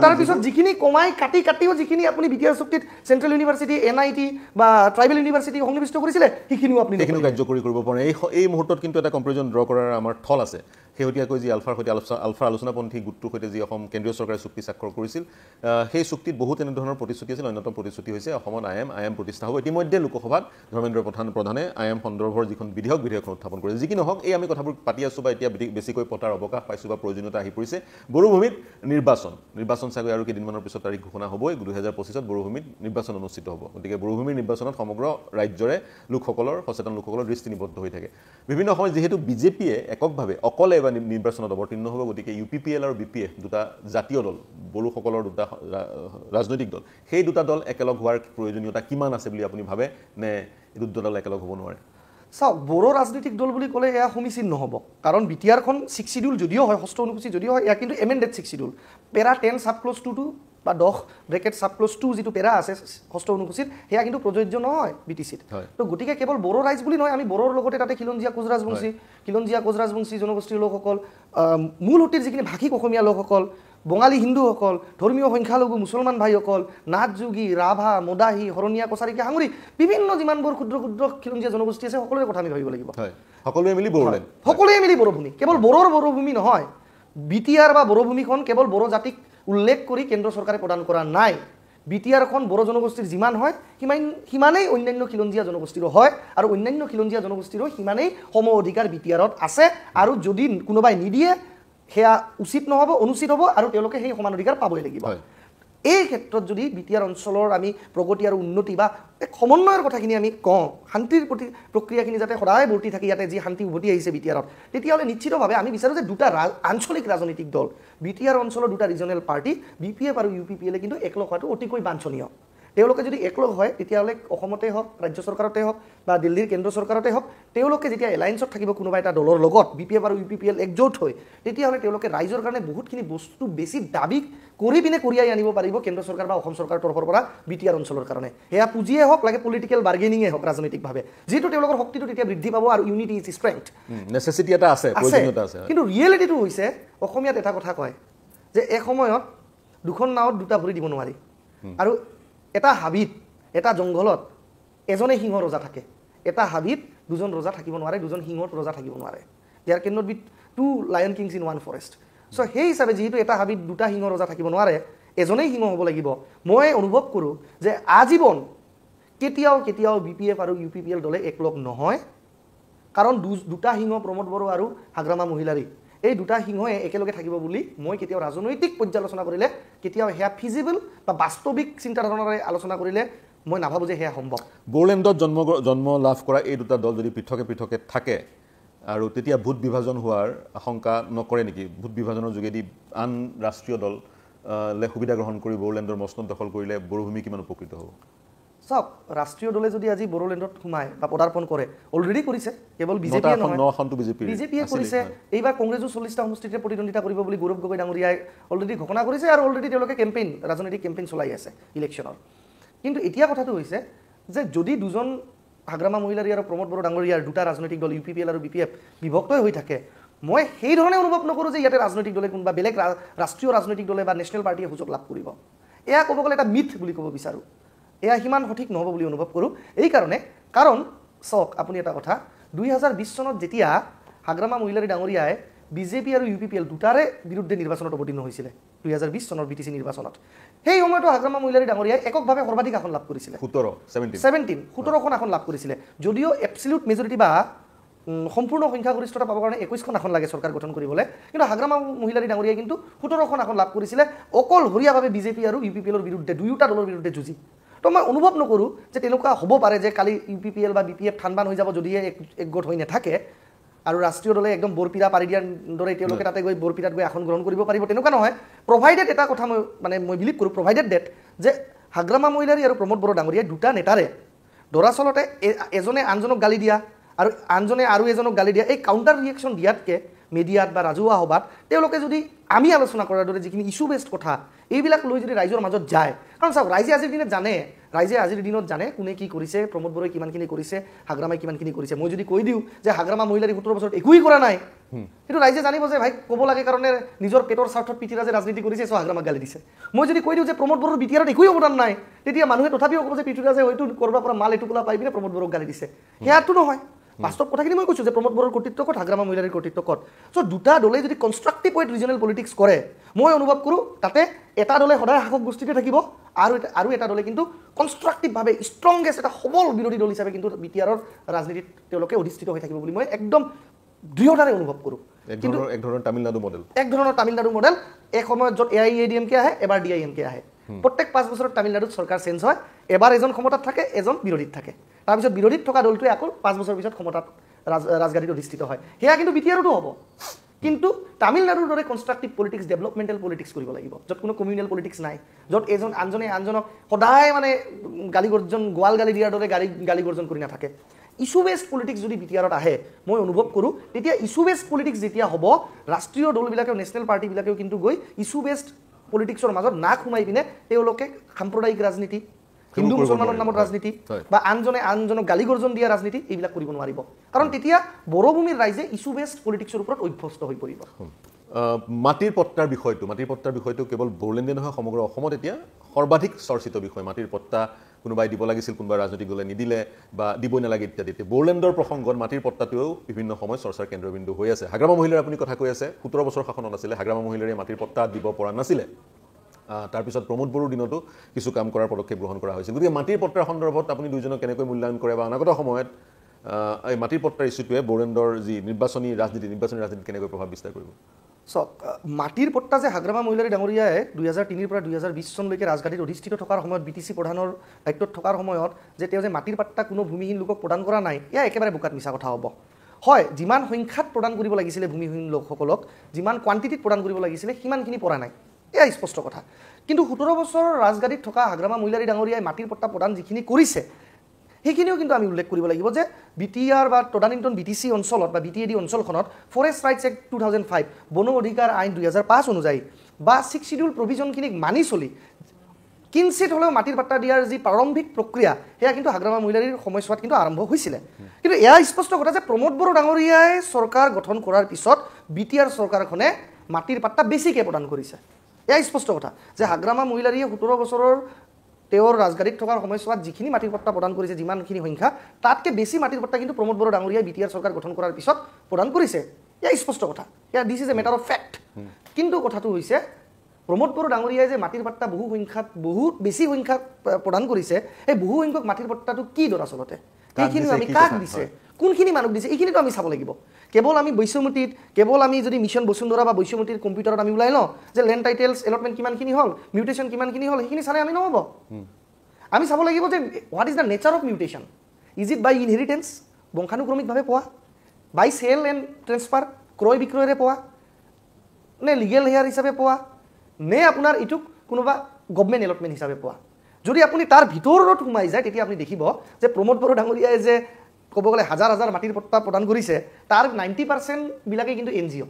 তাৰপিছত যিখিনি কমাই কাটিও যিখিনি আপুনি BTR চুক্তিত চেণ্ট্ৰেল ইউনিভাৰ্চিটি NIT বা ট্ৰাইবেল ইউনিভাৰ্চিটি সন্নিৱিষ্ট কৰিছিলে সেইখিনিও আপুনি কাৰ্যকৰী কৰিব পৰা এই মুহূৰ্তত কিন্তু এটা কম্পেৰিজন ড্ৰ কৰাৰ আমাৰ থল আছে শেহতীয়াকৈ যি আলফাৰ সৈতে আলফাৰ আলোচনাপন্থী গোটটোৰ সৈতে যি অসম কেন্দ্ৰীয় চৰকাৰে চুক্তি স্বাক্ষৰ কৰিছিল সেই চুক্তিত বহুত এনেধৰণৰ প্ৰতিশ্ৰুতি আছিল অন্যতম প্ৰতিশ্ৰুতি হৈছে অসমত IIM প্ৰতিষ্ঠা হ'ব ইতিমধ্যে লোকসভাত ধৰ্মেন্দ্ৰ প্ৰধানে IIM সন্দৰ্ভৰ যিখন বিধেয়কখন উত্থাপন কৰিছে যি কি নহওক এই আমি কথাবোৰ পাতি আছোঁ বা এতিয়া বেছিকৈ পতাৰ অৱকাশ পাইছোঁ বা প্ৰয়োজনীয়তা আহি পৰিছে বড়োভূমিত নিৰ্বাচন চাগৈ আৰু কেইদিনমানৰ পিছত তাৰিখ ঘোষণা হ'বই 2025ত বড়োভূমিত নিৰ্বাচন অনুষ্ঠিত হ'ব গতিকে বড়োভূমিৰ নিৰ্বাচনত সমগ্ৰ ৰাজ্যৰে লোকসকলৰ সচেতন লোকসকলৰ দৃষ্টি নিবদ্ধ হৈ থাকে বিভিন্ন সময়ত যিহেতু BJP-য়ে এককভাৱে অকলে বা নিৰ্বাচনত অৱতীৰ্ণ হ'ব গতিকে UPPL আৰু BPF দুটা জাতীয় দল বড়োসকলৰ দুটা ৰাজনৈতিক দল সেই দুটা দল একেলগ হোৱাৰ প্ৰয়োজনীয়তা কিমান আছে বুলি আপুনি ভাবে নে এই দুটা দল একেলগ হ'ব নোৱাৰে চাওক বড়ো ৰাজনৈতিক দল বুলি ক'লে এয়া সমীচীন নহ'ব কাৰণ BTR-খন 6 শিডিউল যদিও হয় ষষ্ঠ অনুসূচী যদিও হয় এয়া কিন্তু এমেণ্ডেড 6 শিডিউল পেৰা 10 সাব ক্লজ 2 বা 10 ব্ৰেকেট সাব ক্লজ 2 যিটো পেৰা আছে ষষ্ঠ অনুসূচীত সেয়া কিন্তু প্ৰযোজ্য নহয় BTC-ত তো গতিকে কেৱল বড়ো ৰাইজ বুলি নহয় আমি বড়োৰ লগতে তাতে খিলঞ্জীয়া কোচৰাজবংশী জনগোষ্ঠীৰ লোকসকল মূল সুঁতিৰ যিখিনি ভাষিক অসমীয়া লোকসকল বঙালী হিন্দুসকল ধৰ্মীয় সংখ্যালঘু মুছলমান ভাইসকল নাথ যোগী ৰাভা মদাহী হৰণীয়া কছাৰীকে সাঙুৰি বিভিন্ন যিমানবোৰ ক্ষুদ্ৰ খিলঞ্জীয়া জনগোষ্ঠী আছে সকলোৰে কথা আমি ভাবিব লাগিব সকলোৱে মিলি বড়োভূমি কেৱল বড়োৰ বড়োভূমি নহয় BTR বা বড়োভূমিখন কেৱল বড়ো জাতিক উল্লেখ কৰি কেন্দ্ৰ চৰকাৰে প্ৰদান কৰা নাই BTR-খন বড়ো জনগোষ্ঠীৰ যিমান হয় সিমানেই অন্যান্য খিলঞ্জীয়া জনগোষ্ঠীৰো হয় আৰু অন্যান্য খিলঞ্জীয়া জনগোষ্ঠীৰো সিমানেই সম অধিকাৰ BTR-ত আছে আৰু যদি কোনোবাই নিদিয়ে সেয়া উচিত নহ'ব অনুচিত হ'ব আৰু তেওঁলোকে সেই সমান অধিকাৰ পাবই লাগিব এই ক্ষেত্ৰত যদি BTR অঞ্চলৰ আমি প্ৰগতি আৰু উন্নতি বা সমন্বয়ৰ কথাখিনি আমি কওঁ শান্তিৰ প্ৰতি প্ৰক্ৰিয়াখিনি যাতে সদায় বৰ্তি থাকি ইয়াতে যি শান্তি উভতি আহিছে BTR-ত তেতিয়াহ'লে নিশ্চিতভাৱে আমি বিচাৰোঁ যে দুটা আঞ্চলিক ৰাজনৈতিক দল BTR অঞ্চলৰ দুটা ৰিজনেল পাৰ্টি BPF আৰু UPPL কিন্তু একলগ হোৱাটো অতিকৈ বাঞ্ছনীয় তেওঁলোকে যদি একলগ হয় তেতিয়াহ'লে অসমতে হওক ৰাজ্য চৰকাৰতে হওক বা দিল্লীৰ কেন্দ্ৰ চৰকাৰতে হওক তেওঁলোকে যেতিয়া এলায়েন্সত থাকিব কোনোবা এটা দলৰ লগত BPF আৰু UPPL একজোট হয় তেতিয়াহ'লে তেওঁলোকে ৰাইজৰ কাৰণে বহুতখিনি বস্তু বেছি দাবী কৰি পিনে কঢ়িয়াই আনিব পাৰিব কেন্দ্ৰ চৰকাৰ বা অসম চৰকাৰৰ তৰফৰ পৰা BTR অঞ্চলৰ কাৰণে সেয়া পুঁজিয়ে হওক লাগে পলিটিকেল বাৰ্গেনিঙে হওক ৰাজনৈতিকভাৱে যিটো তেওঁলোকৰ শক্তিটো তেতিয়া বৃদ্ধি পাব আৰু ইউনিটি ইজ ষ্ট্ৰেংথ নেচেছিটি এটা আছে প্ৰয়োজনীয়তা আছে কিন্তু ৰিয়েলিটিটো হৈছে অসমীয়াত এটা কথা কয় যে এসময়ত দুখন নাৱত দুটা ভৰি দিব নোৱাৰি আৰু এটা হাবিত এটা জংঘলত এজনে সিংহ ৰজা থাকে এটা হাবিত দুজন ৰজা থাকিব নোৱাৰে দুজন সিংহত ৰজা থাকিব নোৱাৰে there can not be two lion kings in one forest so সেই হিচাপে যেহেতু এটা হাবিত দুটা সিংহ ৰজা থাকিব নোৱাৰে এজনেই সিংহ হ'ব লাগিব মই অনুভৱ কৰোঁ যে আজীৱন কেতিয়াও BPF আৰু UPPL দলে একলগ নহয় কাৰণ দুটা সিংহ প্ৰমোদ বড়ো আৰু হাগ্ৰামা মহিলাৰী এই দুটা সিংহই একেলগে থাকিব বুলি মই কেতিয়াও ৰাজনৈতিক পৰ্যালোচনা কৰিলে কেতিয়াও হেয়া ফিজিবল বা বাস্তৱিক চিন্তাধাৰণাৰে আলোচনা কৰিলে মই নাভাবোঁ যে হেয়া সম্ভৱ বড়োলেণ্ডত জন্ম লাভ কৰা এই দুটা দল যদি পৃথকে থাকে আৰু তেতিয়া ভোট বিভাজন হোৱাৰ আশংকা নকৰে নেকি ভোট বিভাজনৰ যোগেদি আন ৰাষ্ট্ৰীয় দল সুবিধা গ্ৰহণ কৰি বড়োলেণ্ডৰ মসনদ দখল কৰিলে বড়োভূমি কিমান উপকৃত হ'ব চাওক ৰাষ্ট্ৰীয় দলে যদি আজি বড়োলেণ্ডত সোমায় বা পদাৰ্পণ কৰে অলৰেডি কৰিছে কেৱল বিজেপিয়ে নহয় বিজেপিয়ে কৰিছে এইবাৰ কংগ্ৰেছো 40টা সমষ্টিতে প্ৰতিদ্বন্দ্বিতা কৰিব বুলি গৌৰৱ গগৈ ডাঙৰীয়াই অলৰেডি ঘোষণা কৰিছে আৰু অলৰেডি তেওঁলোকে ৰাজনৈতিক কেম্পেইন চলাই আছে ইলেকশ্যনৰ কিন্তু এতিয়া কথাটো হৈছে যে যদি দুজন হাগ্ৰামা মহিলাৰী আৰু প্ৰমোদ বড়ো ডাঙৰীয়াৰ দুটা ৰাজনৈতিক দল UPPL আৰু BPF বিভক্তই হৈ থাকে মই সেই ধৰণে অনুভৱ নকৰোঁ যে ইয়াতে ৰাজনৈতিক দলে কোনোবা বেলেগ ৰাষ্ট্ৰীয় ৰাজনৈতিক দলে বা নেশ্যনেল পাৰ্টিয়ে সুযোগ লাভ কৰিব এয়া ক'ব গ'লে এটা মিথ বুলি ক'ব বিচাৰোঁ এয়া সিমান সঠিক নহ'ব বুলি অনুভৱ কৰোঁ এই কাৰণে কাৰণ চাওক আপুনি এটা কথা 2020 চনত যেতিয়া হাগ্ৰামা মহিলাৰী ডাঙৰীয়াই BJP আৰু UPPL দুটাৰে বিৰুদ্ধে নিৰ্বাচনত অৱতীৰ্ণ হৈছিলে 2020 চনৰ BTC নিৰ্বাচনত সেই সময়তো হাগ্ৰামা মহিলাৰী ডাঙৰীয়াই এককভাৱে সৰ্বাধিক আসন লাভ কৰিছিলে 17খন আসন লাভ কৰিছিলে যদিও এবছলিউট মেজৰিটি বা সম্পূৰ্ণ সংখ্যাগৰিষ্ঠতা পাবৰ কাৰণে 21খন আসন লাগে চৰকাৰ গঠন কৰিবলৈ কিন্তু হাগ্ৰামা মহিলাৰী ডাঙৰীয়াই কিন্তু 17খন আসন লাভ কৰিছিলে অকলশৰীয়াভাৱে BJP আৰু UPPLৰ বিৰুদ্ধে দুয়োটা দলৰ বিৰুদ্ধে যুঁজি তো মই অনুভৱ নকৰোঁ যে তেনেকুৱা হ'ব পাৰে যে কালি UPPL বা BPF ঠাণ্ডান হৈ যাব যদিহে একগোট হৈ নাথাকে আৰু ৰাষ্ট্ৰীয় দলে একদম বৰপিৰা পাৰি দিয়াৰ দৰে তেওঁলোকে তাতে গৈ বৰপিৰাত গৈ আসন গ্ৰহণ কৰিব পাৰিব তেনেকুৱা নহয় প্ৰভাইডেড এটা কথা মই বিলিভ কৰোঁ প্ৰভাইডেড ডেট যে হাগ্ৰামা মহিলাৰী আৰু প্ৰমোদ বড়ো ডাঙৰীয়াই দুটা নেতাৰে দৰাচলতে এজনে আনজনক গালি দিয়া আৰু আনজনে আৰু এজনক গালি দিয়া এই কাউণ্টাৰ ৰিয়েকশ্যন দিয়াতকৈ মিডিয়াত বা ৰাজহুৱা সভাত তেওঁলোকে যদি আমি আলোচনা কৰাৰ দৰে যিখিনি ইছ্যু বেছড কথা এইবিলাক লৈ যদি ৰাইজৰ মাজত যায় কাৰণ চাওক ৰাইজে আজিৰ দিনত জানে কোনে কি কৰিছে প্ৰমোদ বড়োই কিমানখিনি কৰিছে হাগ্ৰামাই কিমানখিনি কৰিছে মই যদি কৈ দিওঁ যে হাগ্ৰামা মহিলাৰী 17 বছৰত একোৱেই কৰা নাই কিন্তু ৰাইজে জানিব যে ভাই ক'ব লাগে কাৰণে নিজৰ পেটৰ স্বাৰ্থত পিঠিৰাজে ৰাজনীতি কৰিছে চ' হাগ্ৰামাক গালি দিছে মই যদি কৈ দিওঁ যে প্ৰমোদ বড়োৰ বিটিআৰত একোৱেই অৱদান নাই তেতিয়া মানুহে তথাপিও ক'ব যে পিঠিৰাজে হয়তো ক'ৰবাৰ পৰা মাল এটুকুৰা পাই পিনে প্ৰমোদ বড়োক গালি দিছে সেয়াটো নহয় বাস্তৱ কথাখিনি মই কৈছোঁ যে প্ৰমোদ বড়োৰ কৰ্তৃত্ব ক'ত হাগ্ৰামা মহিলাৰীৰ কৰ্তৃত্ব ক'ত চ' দুটা দলে যদি কনষ্ট্ৰাক্টিভ ৱেত ৰিজনেল পলিটিক্স কৰে মই অনুভৱ কৰোঁ তাতে এটা দলে সদায় শাসক গোষ্ঠীতে থাকিব আৰু এটা দলে কিন্তু কনষ্ট্ৰাক্টিভভাৱে ষ্ট্ৰংগেষ্ট এটা সবল বিৰোধী দল হিচাপে কিন্তু BTRৰ ৰাজনীতিত তেওঁলোকে অধিষ্ঠিত হৈ থাকিব বুলি মই একদম দৃঢ়তাৰে অনুভৱ কৰোঁ কিন্তু এক ধৰণৰ তামিলনাডু মডেল এক সময়ত য'ত AIADMK আহে এবাৰ DIMK আহে প্ৰত্যেক 5 বছৰত তামিলনাডুত চৰকাৰ চেঞ্জ হয় এবাৰ এজন ক্ষমতাত থাকে এজন বিৰোধীত থাকে তাৰপিছত বিৰোধীত থকা দলটোৱে আকৌ 5 বছৰ পিছত ক্ষমতাত ৰাজগাদীত অধিষ্ঠিত হয় সেয়া কিন্তু BTRতো হ'ব কিন্তু তামিলনাডুৰ দৰে কনষ্ট্ৰাক্টিভ পলিটিক্স ডেভেলপমেণ্টেল পলিটিক্স কৰিব লাগিব য'ত কোনো কমিউনেল পলিটিক্স নাই য'ত এজন আনজনে আনজনক সদায় মানে গালি গৰ্জন গোৱাল গালি দিয়াৰ দৰে গালি গৰ্জন কৰি নাথাকে ইছ্যু বেছড পলিটিক্স যদি BTRত আহে মই অনুভৱ কৰোঁ তেতিয়া ইছ্যু বেছড পলিটিক্স যেতিয়া হ'ব ৰাষ্ট্ৰীয় দলবিলাকেও নেশ্যনেল পাৰ্টিবিলাকেও কিন্তু গৈ ইছ্যু বেছড পলিটিক্সৰ মাজত নাক সোমাই পিনে তেওঁলোকে সাম্প্ৰদায়িক ৰাজনীতি হিন্দু মুছলমানৰ নামত ৰাজনীতি বা আনজনে আনজনক গালি গৰ্জন দিয়া ৰাজনীতি এইবিলাক কৰিব নোৱাৰিব কাৰণ তেতিয়া বড়োভূমিৰ ৰাইজে ইছ্যু বেছড পলিটিক্সৰ ওপৰত অভ্যস্ত হৈ পৰিব মাটিৰ পট্টাৰ বিষয়টো কেৱল বড়োলেণ্ডে নহয় সমগ্ৰ অসমত এতিয়া সৰ্বাধিক চৰ্চিত বিষয় মাটিৰ পট্টা কোনোবাই দিব লাগিছিল কোনোবা ৰাজনৈতিক দলে নিদিলে বা দিবই নালাগে ইত্যাদি বড়োলেণ্ডৰ প্ৰসংগত মাটিৰ পট্টাটোৱেও বিভিন্ন সময় চৰ্চাৰ কেন্দ্ৰবিন্দু হৈ আছে হাগ্ৰামা মহিলাৰ আপুনি কথা কৈ আছে 17 বছৰ শাসনত আছিলে হাগ্ৰামা মহিলাৰে মাটিৰ পট্টা দিব পৰা নাছিলে তাৰপিছত প্ৰমোদ বড়োৰ দিনতো কিছু কাম কৰাৰ পদক্ষেপ গ্ৰহণ কৰা হৈছিল গতিকে মাটিৰ পট্টাৰ সন্দৰ্ভত আপুনি দুইজনক কেনেকৈ মূল্যায়ন কৰে বা অনাগত সময়ত এই মাটিৰ পট্টাৰ ইছ্যুটোৱে বড়োলেণ্ডৰ যি নিৰ্বাচনী ৰাজনীতিত কেনেকৈ প্ৰভাৱ বিস্তাৰ কৰিব চাওক মাটিৰ পট্টা যে হাগ্ৰামা মহিলাৰী ডাঙৰীয়াই 2003 পৰা 2020 চনলৈকে ৰাজগাদীত অধিষ্ঠিত থকাৰ সময়ত BTC প্ৰধানৰ দায়িত্বত থকাৰ সময়ত যে তেওঁ যে মাটিৰ পট্টা কোনো ভূমিহীন লোকক প্ৰদান কৰা নাই এয়া একেবাৰে বোকাত মিছা কথা হ'ব হয় যিমান সংখ্যাত প্ৰদান কৰিব লাগিছিলে ভূমিহীন লোকসকলক যিমান কোৱান্টিটিত প্ৰদান কৰিব লাগিছিলে সিমানখিনি পৰা নাই এয়া স্পষ্ট কথা কিন্তু 17 বছৰ ৰাজগাদীত থকা হাগ্ৰামা মহিলাৰী ডাঙৰীয়াই মাটিৰ পট্টা প্ৰদান যিখিনি কৰিছে সেইখিনিও কিন্তু আমি উল্লেখ কৰিব লাগিব যে BTR বা তদানীন্তন BTC অঞ্চলত বা BTAD অঞ্চলখনত ফৰেষ্ট ৰাইটছ এক্ট 2005 বন অধিকাৰ আইন 2005 অনুযায়ী বা 6 শিডিউল প্ৰভিজনখিনিক মানি চলি কিঞ্চিত হ'লেও মাটিৰ পট্টা দিয়াৰ যি প্ৰাৰম্ভিক প্ৰক্ৰিয়া সেয়া কিন্তু হাগ্ৰামা মহিলাৰীৰ সময়ছোৱাত কিন্তু আৰম্ভ হৈছিলে কিন্তু এয়া স্পষ্ট কথা যে প্ৰমোদ বড়ো ডাঙৰীয়াই চৰকাৰ গঠন কৰাৰ পিছত BTR চৰকাৰখনে মাটিৰ পট্টা বেছিকৈ প্ৰদান কৰিছে এয়া স্পষ্ট কথা যে হাগ্ৰামা মহিলাৰীয়ে 17 বছৰৰ তেওঁৰ ৰাজগাড়ীত থকাৰ সময়ছোৱাত যিখিনি মাটিৰ পট্টা প্ৰদান কৰিছে যিমানখিনি সংখ্যা তাতকৈ বেছি মাটিৰ পট্টা কিন্তু প্ৰমোদ বড়ো ডাঙৰীয়াই বিটিআৰ চৰকাৰ গঠন কৰাৰ পিছত প্ৰদান কৰিছে এয়া স্পষ্ট কথা এয়া this is a matter of fact কিন্তু কথাটো হৈছে প্ৰমোদ বড়ো ডাঙৰীয়াই যে মাটিৰ পট্টা বহুত বেছি সংখ্যাত প্ৰদান কৰিছে এই বহু সংখ্যক মাটিৰ পট্টাটো কি দৰ আচলতে এইখিনি আমি কাক দিছে কোনখিনি মানুহ দিছে এইখিনিতো আমি চাব লাগিব কেৱল আমি বৈশ্যমতীত কেৱল আমি যদি মিছন বসুন্ধৰা বা বৈশ্যমতীৰ কম্পিউটাৰত আমি ওলাই লওঁ যে লেণ্ড টাইটেলছ এলটমেণ্ট কিমানখিনি হ'ল মিউটেশ্যন কিমানখিনি হ'ল সেইখিনি চালে আমি নহ'ব আমি চাব লাগিব যে what is the nature of mutation is it by inheritance বংশানুক্ৰমিকভাৱে পোৱা বাই চেল এণ্ড ট্ৰেন্সফাৰ ক্ৰয় বিক্ৰয়ৰে পোৱা নে লিগেল হেয়াৰ হিচাপে পোৱা নে আপোনাৰ ইটোক কোনোবা গভৰ্ণমেণ্ট এলটমেণ্ট হিচাপে পোৱা যদি আপুনি তাৰ ভিতৰত সোমাই যায় তেতিয়া আপুনি দেখিব যে প্ৰমোদ বড়ো ডাঙৰীয়াই যে ক'ব গ'লে হাজাৰ হাজাৰ মাটিৰ পট্টা প্ৰদান কৰিছে তাৰ 90% বিলাকে কিন্তু NGO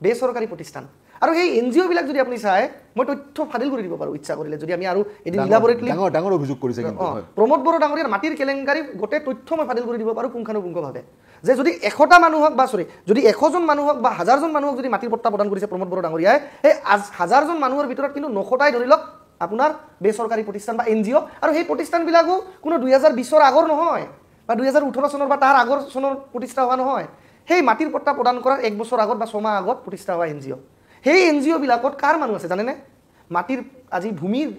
বেচৰকাৰী প্ৰতিষ্ঠান আৰু সেই NGO বিলাক যদি আপুনি চাই মই তথ্য ফাদিল কৰি দিব পাৰোঁ ইচ্ছা কৰিলে যদি আমি আৰু এদিন ইলাবৰেটলি ডাঙৰ অভিযোগ কৰিছে কিন্তু প্ৰমোদ বড়ো ডাঙৰীয়াৰ মাটিৰ কেলেংকাৰী গোটেই তথ্য মই ফাদিল কৰি দিব পাৰোঁ পুংখানুপুংখভাৱে যে যদি 100টা মানুহক বা যদি 100জন মানুহক বা 1000জন মানুহক যদি মাটিৰ পট্টা প্ৰদান কৰিছে প্ৰমোদ বড়ো ডাঙৰীয়াই সেই 1000জন মানুহৰ ভিতৰত কিন্তু 900টাই ধৰি লওক আপোনাৰ বেচৰকাৰী প্ৰতিষ্ঠান বা NGO আৰু সেই প্ৰতিষ্ঠানবিলাকো কোনো 2020ৰ আগৰ নহয় বা 2018 চনৰ বা তাৰ আগৰ চনৰ প্ৰতিষ্ঠা হোৱা নহয় সেই মাটিৰ পট্টা প্ৰদান কৰাৰ 1 বছৰ আগত বা 6 মাহ আগত প্ৰতিষ্ঠা হোৱা NGO সেই NGO বিলাকত কাৰ মানুহ আছে জানেনে মাটিৰ আজি ভূমিৰ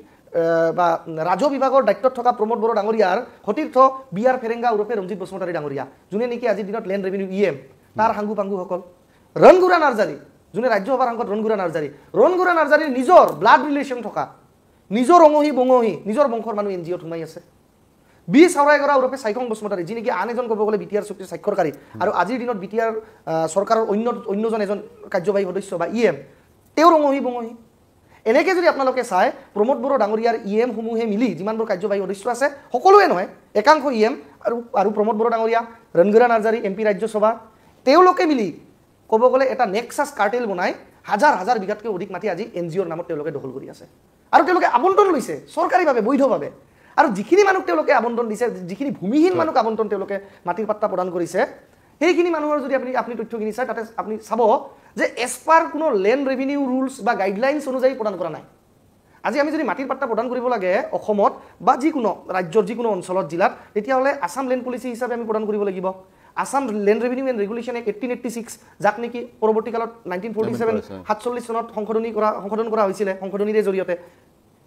বা ৰাজহ বিভাগৰ দায়িত্বত থকা প্ৰমোদ বড়ো ডাঙৰীয়াৰ সতীৰ্থ বিআৰ ফেৰেংগা ওৰফে ৰঞ্জিত বসুমতাৰী ডাঙৰীয়া যোনে নেকি আজিৰ দিনত লেণ্ড ৰেভিনিউ EM তাৰ হাংগু পাংগুসকল ৰণগুৰা নাৰ্জাৰী যোনে ৰাজ্যসভাৰ সাংসদ ৰণগুৰা নাৰ্জাৰীৰ নিজৰ ব্লাড ৰিলেশ্যন থকা নিজৰ অঙহী বঙহী নিজৰ বংশৰ মানুহ NGOত সোমাই আছে বি চাওৰাইগৰা ওৰফে চাইখং বসুমতাৰী যি নেকি আন এজন ক'ব গ'লে বিটিআৰ চুক্তিৰ স্বাক্ষৰকাৰী আৰু আজিৰ দিনত বিটিআৰ চৰকাৰৰ অন্যজন এজন কাৰ্যবাহী সদস্য বা EM তেওঁৰ অঙহী বঙহী এনেকৈ যদি আপোনালোকে চাই প্ৰমোদ বড়ো ডাঙৰীয়াৰ EM সমূহে মিলি যিমানবোৰ কাৰ্যবাহী সদস্য আছে সকলোৱে নহয় একাংশ EM আৰু প্ৰমোদ বড়ো ডাঙৰীয়া ৰণগুৰা নাৰ্জাৰী MP ৰাজ্যসভা তেওঁলোকে মিলি ক'ব গ'লে এটা নেক্সাছ কাৰ্টেল বনাই হাজাৰ হাজাৰ বিঘাতকৈ অধিক মাটি আজি NGOৰ নামত তেওঁলোকে দখল কৰি আছে আৰু তেওঁলোকে আবণ্টন লৈছে চৰকাৰীভাৱে বৈধভাৱে আৰু যিখিনি মানুহ তেওঁলোকে আবণ্টন দিছে যিখিনি ভূমিহীন মানুহ আবণ্টন তেওঁলোকে মাটিৰ পাট্টা প্ৰদান কৰিছে সেইখিনি মানুহৰ যদি আপুনি তথ্যখিনি চাই তাতে আপুনি চাব যে এছপাৰ কোনো লেণ্ড ৰেভিনিউ ৰুলছ বা গাইডলাইনছ অনুযায়ী প্ৰদান কৰা নাই আজি আমি যদি মাটিৰ পাট্টা প্ৰদান কৰিব লাগে অসমত বা যিকোনো ৰাজ্যৰ যিকোনো অঞ্চলত জিলাত তেতিয়াহ'লে আসাম লেণ্ড পলিচি হিচাপে আমি প্ৰদান কৰিব লাগিব Assam land revenue and regulation act 1886 যাক নেকি পৰৱৰ্তী কালত 1947 47 চনত সংশোধন কৰা হৈছিলে সংশোধনীৰে জৰিয়তে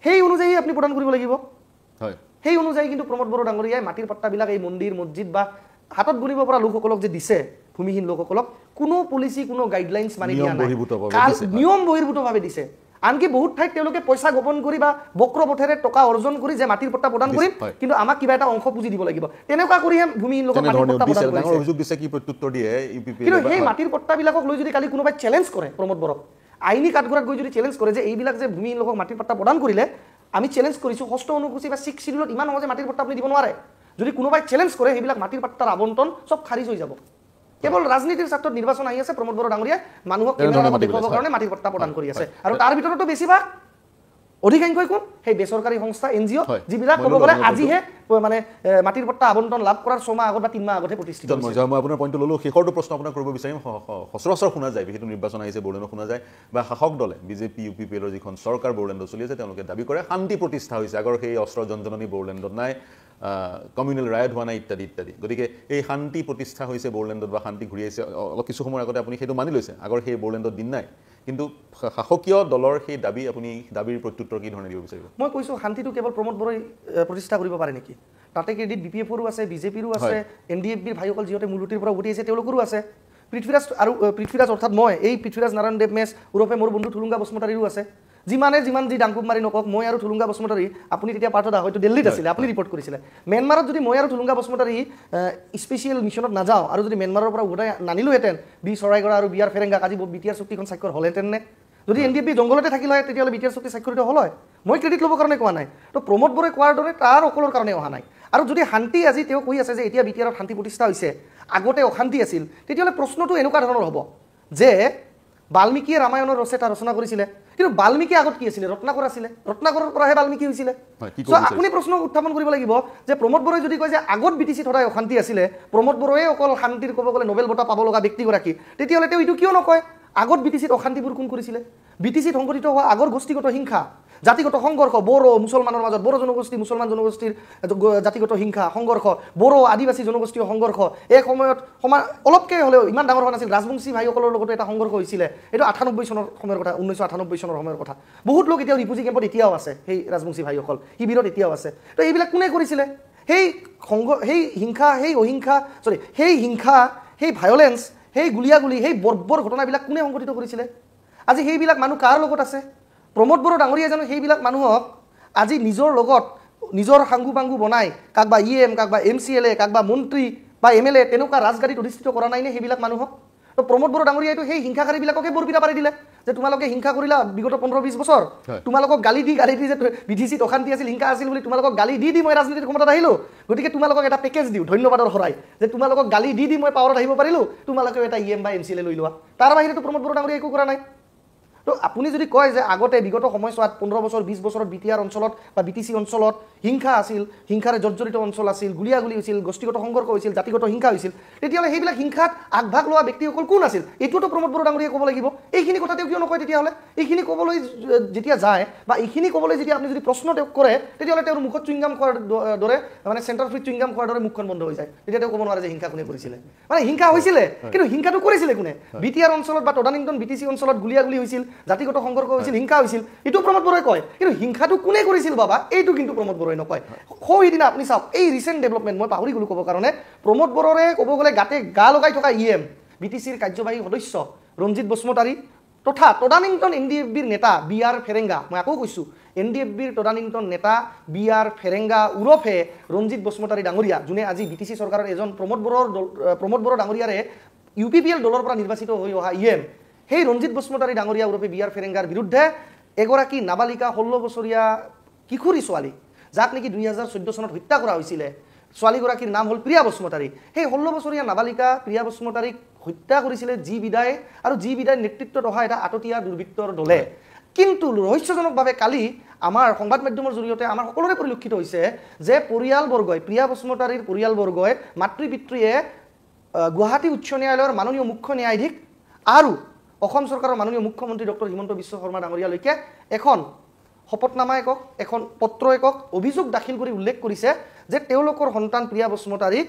সেই অনুযায়ী আপুনি প্ৰদান কৰিব লাগিব হয় সেই অনুযায়ী কিন্তু প্ৰমোদ বড়ো ডাঙৰীয়াই মাটিৰ পট্টাবিলাক এই মন্দিৰ মছজিদ বা হাতত গুণিব পৰা লোকসকলক যে দিছে ভূমিহীন লোকসকলক কোনো পলিচি কোনো গাইডলাইনছ মানি দিয়া নাই নিয়ম বহিৰ্ভূতভাৱে দিছে আনকি বহুত ঠাইত তেওঁলোকে পইচা গোপন কৰি বা বক্ৰ পথেৰে টকা অৰ্জন কৰি যে মাটিৰ পট্টা প্ৰদান কৰিম কিন্তু আমাক কিবা এটা অংশ পুঁজি দিব লাগিব তেনেকুৱা কৰিহে ভূমিহীন লোকক মাটিৰ পট্টা প্ৰদান কৰিছে অভিযোগ দিছে কি প্ৰত্যুত্তৰ দিয়ে UPPL কিন্তু সেই মাটিৰ পট্টাবিলাকক লৈ যদি কালি কোনোবাই চেলেঞ্জ কৰে প্ৰমোদ বড়োক আইনী কাঠগড়াত গৈ যদি চেলেঞ্জ কৰে যে এইবিলাক যে ভূমিহীন লোকক মাটিৰ পট্টা প্ৰদান কৰিলে আমি চেলেঞ্জ কৰিছোঁ 6ষ্ঠ অনুসূচী বা 6 শিডিউলত ইমান সহজে মাটিৰ পট্টা আপুনি দিব নোৱাৰে যদি কোনোবাই চেলেঞ্জ কৰে সেইবিলাক মাটিৰ পট্টাৰ আবণ্টন চব খাৰিজ হৈ যাব কেৱল ৰাজনীতিৰ স্বাৰ্থত নিৰ্বাচন আহি আছে প্ৰমোদ বড়ো ডাঙৰীয়াই মানুহক কেন্দ্ৰৰ নামত দেখুৱাবৰ কাৰণে মাটিৰ পট্টা প্ৰদান কৰি আছে আৰু তাৰ ভিতৰতো বেছিভাগ অধিকাংশই কোন সেই বেচৰকাৰী সংস্থা NGO যিবিলাক ক'ব গ'লে আজিহে মানে মাটিৰ পট্টা আবণ্টন লাভ কৰাৰ 6 মাহ আগত বা 3 মাহ আগতে প্ৰতিষ্ঠিত হৈছে মই আপোনাৰ পইণ্টটো ল'লোঁ শেষৰটো প্ৰশ্ন আপোনাক কৰিব বিচাৰিম সচৰাচৰ শুনা যায় বিশেষকৈ নিৰ্বাচন আহিছে বড়োলেণ্ডত শুনা যায় বা শাসক দলে বিজেপি UPPL যিখন চৰকাৰ বড়োলেণ্ডত চলি আছে তেওঁলোকে দাবী কৰে শান্তি প্ৰতিষ্ঠা হৈছে আগৰ সেই অস্ত্ৰ জনজননী বড়োলেণ্ডত নাই কমিউনেল ৰায়ট হোৱা নাই ইত্যাদি ইত্যাদি গতিকে এই শান্তি প্ৰতিষ্ঠা হৈছে বড়োলেণ্ডত বা শান্তি ঘূৰি আহিছে অলপ কিছু সময়ৰ আগতে আপুনি সেইটো মানি লৈছে আগৰ সেই বড়োলেণ্ডত দিন নাই কিন্তু শাসকীয় দলৰ সেই দাবী আপুনি দাবীৰ প্ৰত্যুত্তৰ কি ধৰণে দিব বিচাৰিব মই কৈছোঁ শান্তিটো কেৱল প্ৰমোদ বড়োই প্ৰতিষ্ঠা কৰিব পাৰে নেকি তাতে ক্ৰেডিট BPFৰো আছে বিজেপিৰো আছে NDFBৰ ভাইসকল যিহেতু মূলটিৰ পৰা উঠি আহিছে তেওঁলোকৰো আছে পৃথ্বীৰাজ অৰ্থাৎ মই এই পৃথ্বীৰাজ নাৰায়ণ দেৱ মেছ ওৰফে মোৰ বন্ধু থুলুংগা বসুমতাৰীৰো আছে যিমান যি ডাংকুপ মাৰি নকওক মই আৰু থুলুংগা বসুমতাৰী আপুনি তেতিয়া পাৰ্থদা হয়তো দিল্লীত আছিলে আপুনি ৰিপৰ্ট কৰিছিলে ম্যানমাৰত যদি মই আৰু থুলুংগা বসুমতাৰী স্পেচিয়েল মিছনত নাযাওঁ আৰু যদি ম্যানমাৰৰ পৰা উভতাই নানিলোহেঁতেন বি চৰাইগড়া আৰু বিআৰ ফেৰেংগাক আজি বিটিআৰ চুক্তিখন স্বাক্ষৰ হ'লহেঁতেন নে যদি NDFB জংঘলতে থাকিল হয় তেতিয়াহ'লে বিটিআৰ চুক্তি স্বাক্ষৰিত হ'ল হয় মই ক্ৰেডিট ল'বৰ কাৰণে কোৱা নাই তো প্ৰমোদ বড়োই কোৱাৰ দৰে তাৰ অকলৰ কাৰণে অহা নাই আৰু যদি শান্তি আজি তেওঁ কৈ আছে যে এতিয়া বিটিআৰত শান্তি প্ৰতিষ্ঠা হৈছে আগতে অশান্তি আছিল তেতিয়াহ'লে প্ৰশ্নটো এনেকুৱা ধৰণৰ হ'ব যে বাল্মীকিয়ে ৰামায়ণৰ ৰচনা ৰচনা কৰিছিলে কিন্তু বাল্মীকি আগত কি আছিলে ৰত্নাকৰ আছিলে ৰত্নাকৰৰ পৰাহে বাল্মীকি হৈছিলে আপুনি প্ৰশ্ন উত্থাপন কৰিব লাগিব যে প্ৰমোদ বড়োই যদি কয় যে আগত BTC সদায় অশান্তি আছিলে প্ৰমোদ বড়োয়ে অকল শান্তিৰ ক'ব গ'লে নোবেল বঁটা পাব লগা ব্যক্তিগৰাকী তেতিয়াহ'লে তেওঁ এইটো কিয় নকয় আগত BTCত অশান্তিবোৰ কোন কৰিছিলে BTCত সংঘটিত হোৱা আগৰ গোষ্ঠীগত হিংসা জাতিগত সংঘৰ্ষ বড়ো মুছলমানৰ মাজত বড়ো জনগোষ্ঠী মুছলমান জনগোষ্ঠীৰ জাতিগত হিংসা সংঘৰ্ষ বড়ো আদিবাসী জনগোষ্ঠীৰ সংঘৰ্ষ এই সময়ত অলপকে হ'লেও ইমান ডাঙৰ হোৱা নাছিল ৰাজবংশী ভাইসকলৰ লগত এটা সংঘৰ্ষ হৈছিলে এইটো 98 চনৰ সময়ৰ কথা 1998 চনৰ সময়ৰ কথা বহুত লোক এতিয়াও ৰিফিউজি কেম্পত এতিয়াও আছে সেই ৰাজবংশী ভাইসকল শিবিৰত এতিয়াও আছে তো এইবিলাক কোনে কৰিছিলে সেই হিংসা সেই অহিংসা সেই হিংসা সেই ভায়োলেন্স সেই গুলিয়াগুলি সেই বৰ্বৰ ঘটনাবিলাক কোনে সংঘটিত কৰিছিলে আজি সেইবিলাক মানুহ কাৰ লগত আছে প্ৰমোদ বড়ো ডাঙৰীয়া জানো সেইবিলাক মানুহক আজি নিজৰ লগত নিজৰ সাংগু পাংগু বনাই কাকবা EM কাকবা MCLA কাকবা মন্ত্ৰী বা MLA তেনেকুৱা ৰাজগাড়ীত অধিষ্ঠিত কৰা নাই নে সেইবিলাক মানুহক তো প্ৰমোদ বড়ো ডাঙৰীয়াইতো সেই হিংসাকাৰীবিলাককে বৰপিটা পাৰি দিলে যে তোমালোকে হিংসা কৰিলা বিগত 15-20 বছৰ তোমালোকক গালি দি যে BTCত অশান্তি আছিল হিংসা আছিল বুলি তোমালোকক গালি দি মই ৰাজনীতিৰ ক্ষমতাত আহিলো গতিকে তোমালোকক এটা পেকেজ দিও ধন্যবাদৰ হৰাই যে তোমালোকক গালি দি মই পাৱাৰত আহিব পাৰিলো তোমালোকে এটা EM বা MCLA লৈ লোৱা তাৰ বাহিৰেতো প্ৰমোদ বড়ো ডাঙৰীয়া একো কৰা নাই তো আপুনি যদি কয় যে আগতে বিগত সময়ছোৱাত 15 বছৰ 20 বছৰত BTR অঞ্চলত বা BTC অঞ্চলত হিংসা আছিল হিংসাৰে জৰ্জৰিত অঞ্চল আছিল গুলিয়াগুলি হৈছিল গোষ্ঠীগত সংঘৰ্ষ হৈছিল জাতিগত হিংসা হৈছিল তেতিয়াহ'লে সেইবিলাক হিংসাত আগভাগ লোৱা ব্যক্তিসকল কোন আছিল এইটোতো প্ৰমোদ বড়ো ডাঙৰীয়াই ক'ব লাগিব এইখিনি কথা তেওঁ কিয় নকয় তেতিয়াহ'লে এইখিনি ক'বলৈ যেতিয়া যায় বা এইখিনি ক'বলৈ যেতিয়া আপুনি যদি প্ৰশ্ন তেওঁক কৰে তেতিয়াহ'লে তেওঁৰ মুখত চুইংগাম খোৱাৰ দৰে মানে চেণ্টাৰ ফ্ৰী চুইংগাম খোৱাৰ দৰে মুখখন বন্ধ হৈ যায় তেতিয়া তেওঁ ক'ব নোৱাৰে যে হিংসা কোনে কৰিছিলে মানে হিংসা হৈছিলে কিন্তু হিংসাটো কৰিছিলে কোনে BTR অঞ্চলত বা তদানীন্তন BTC অঞ্চলত গুলিয়াগুলি হৈছিল জাতিগত সংঘৰ্ষ হৈছিল হিংসা হৈছিল এইটো প্ৰমোদ বড়োই কয় কিন্তু হিংসাটো কোনে কৰিছিল বাবা এইটো কিন্তু প্ৰমোদ বড়োই নকয় সেইদিনা আপুনি চাওক এই ৰিসেন্ট ডেভেলপমেন্ট মই পাহৰি গলো ক'ব কাৰণে প্ৰমোদ বড়োৰে ক'ব গ'লে গাতে গা লগাই থকা EM BTCৰ কাৰ্যবাহী সদস্য ৰঞ্জিত বসুমতাৰী তথা তদানীন্তন NDFBৰ নেতা BR ফেৰেঙ্গা মই আকৌ কৈছো NDFBৰ তদানীন্তন নেতা BR ফেৰেঙ্গা উৰফে ৰঞ্জিত বসুমতাৰী ডাঙৰীয়া যোনে আজি BTC চৰকাৰৰ এজন প্ৰমোদ বড়ো ডাঙৰীয়াৰে UPPL দলৰ পৰা নিৰ্বাচিত হৈ অহা EM সেই ৰঞ্জিত বসুমতাৰী ডাঙৰীয়া উৰফে BR ফেৰেঙ্গাৰ বিৰুদ্ধে এগৰাকী নাবালিকা 16 বছৰীয়া কিশোৰী ছোৱালী যাক নেকি 2014 চনত হত্যা কৰা হৈছিল ছোৱালীগৰাকীৰ নাম হ'ল প্ৰিয়া বসুমতাৰী সেই 16 বছৰীয়া নাবালিকা প্ৰিয়া বসুমতাৰীক হত্যা কৰিছিল জি বিদায় আৰু জি বিদায় নেতৃত্বত অহা এটা আটতীয়া দুৰ্বৃত্তৰ দলে কিন্তু ৰহস্যজনকভাৱে কালি আমাৰ সংবাদ মাধ্যমৰ জৰিয়তে আমাৰ সকলোৰে পৰিলক্ষিত হৈছে যে পৰিয়ালবৰ্গই প্ৰিয়া বসুমতাৰীৰ পৰিয়ালবৰ্গই মাতৃ পিতৃয়ে গুৱাহাটী উচ্চ ন্যায়ালয়ৰ মাননীয় মুখ্য ন্যায়াধীশ আৰু অসম চৰকাৰৰ মাননীয় মুখ্যমন্ত্ৰী ডক্টৰ হিমন্ত বিশ্ব শৰ্মা ডাঙৰীয়ালৈকে এখন শপতনামা একক এখন পত্ৰ একক অভিযোগ দাখিল কৰি উল্লেখ কৰিছে যে তেওঁলোকৰ সন্তান প্ৰিয়া বসুমতাৰীক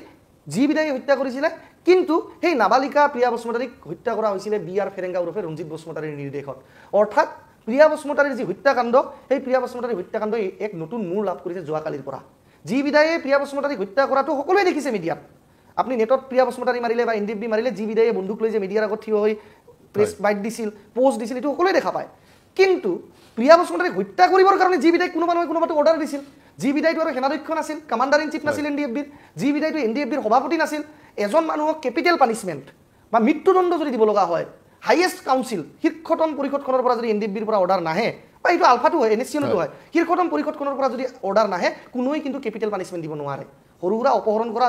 জি বিদায়ে হত্যা কৰিছিল কিন্তু সেই নাবালিকা প্ৰিয়া বসুমতাৰীক হত্যা কৰা হৈছিল BR ফেৰেঙ্গা উৰফে ৰঞ্জিত বসুমতাৰীৰ নিৰ্দেশত অৰ্থাৎ প্ৰিয়া বসুমতাৰীৰ যি হত্যাকাণ্ড সেই প্ৰিয়া বসুমতাৰীৰ হত্যাকাণ্ড এক নতুন মূৰ লাভ কৰিছে যোৱাকালিৰ পৰা জি বিদায়ে প্ৰিয়া বসুমতাৰীক হত্যা কৰাটো সকলোৱে দেখিছে মিডিয়াত আপুনি নেটত প্ৰিয়া বসুমতাৰী মাৰিলে বা NDFB মাৰিলে জি বিদায়ে বন্দুক লৈ যে মিডিয়াৰ আগত থিয় হৈ প্ৰেছ বাইট দিছিল পোষ্ট দিছিল এটো সকলোৱে দেখা পায় কিন্তু প্ৰিয়া বসুমতাৰীক হত্যা কৰিবৰ কাৰণে জি বিদায় কোনোবা নহয় কোনোবাটো অৰ্ডাৰ দিছিল জি বিদায়টো আৰু সেনাধ্যক্ষ নাছিল কমাণ্ডাৰ ইন চিফ নাছিল NDFBৰ জি বিদায়টো NDFBৰ সভাপতি নাছিল এজন মানুহক কেপিটেল পানিশমেন্ট বা মৃত্যুদণ্ড যদি দিব লগা হয় হাইয়েষ্ট কাউন্সিল শীৰ্ষতম পৰিষদখনৰ পৰা যদি NDFBৰ পৰা অৰ্ডাৰ নাহে বা এইটো আলফাটো হয় NSCNটো হয় শীৰ্ষতম পৰিষদখনৰ পৰা যদি অৰ্ডাৰ নাহে কোনোই কিন্তু কেপিটেল পানিশমেন্ট দিব নোৱাৰে সৰুৰা অপহৰণ কৰা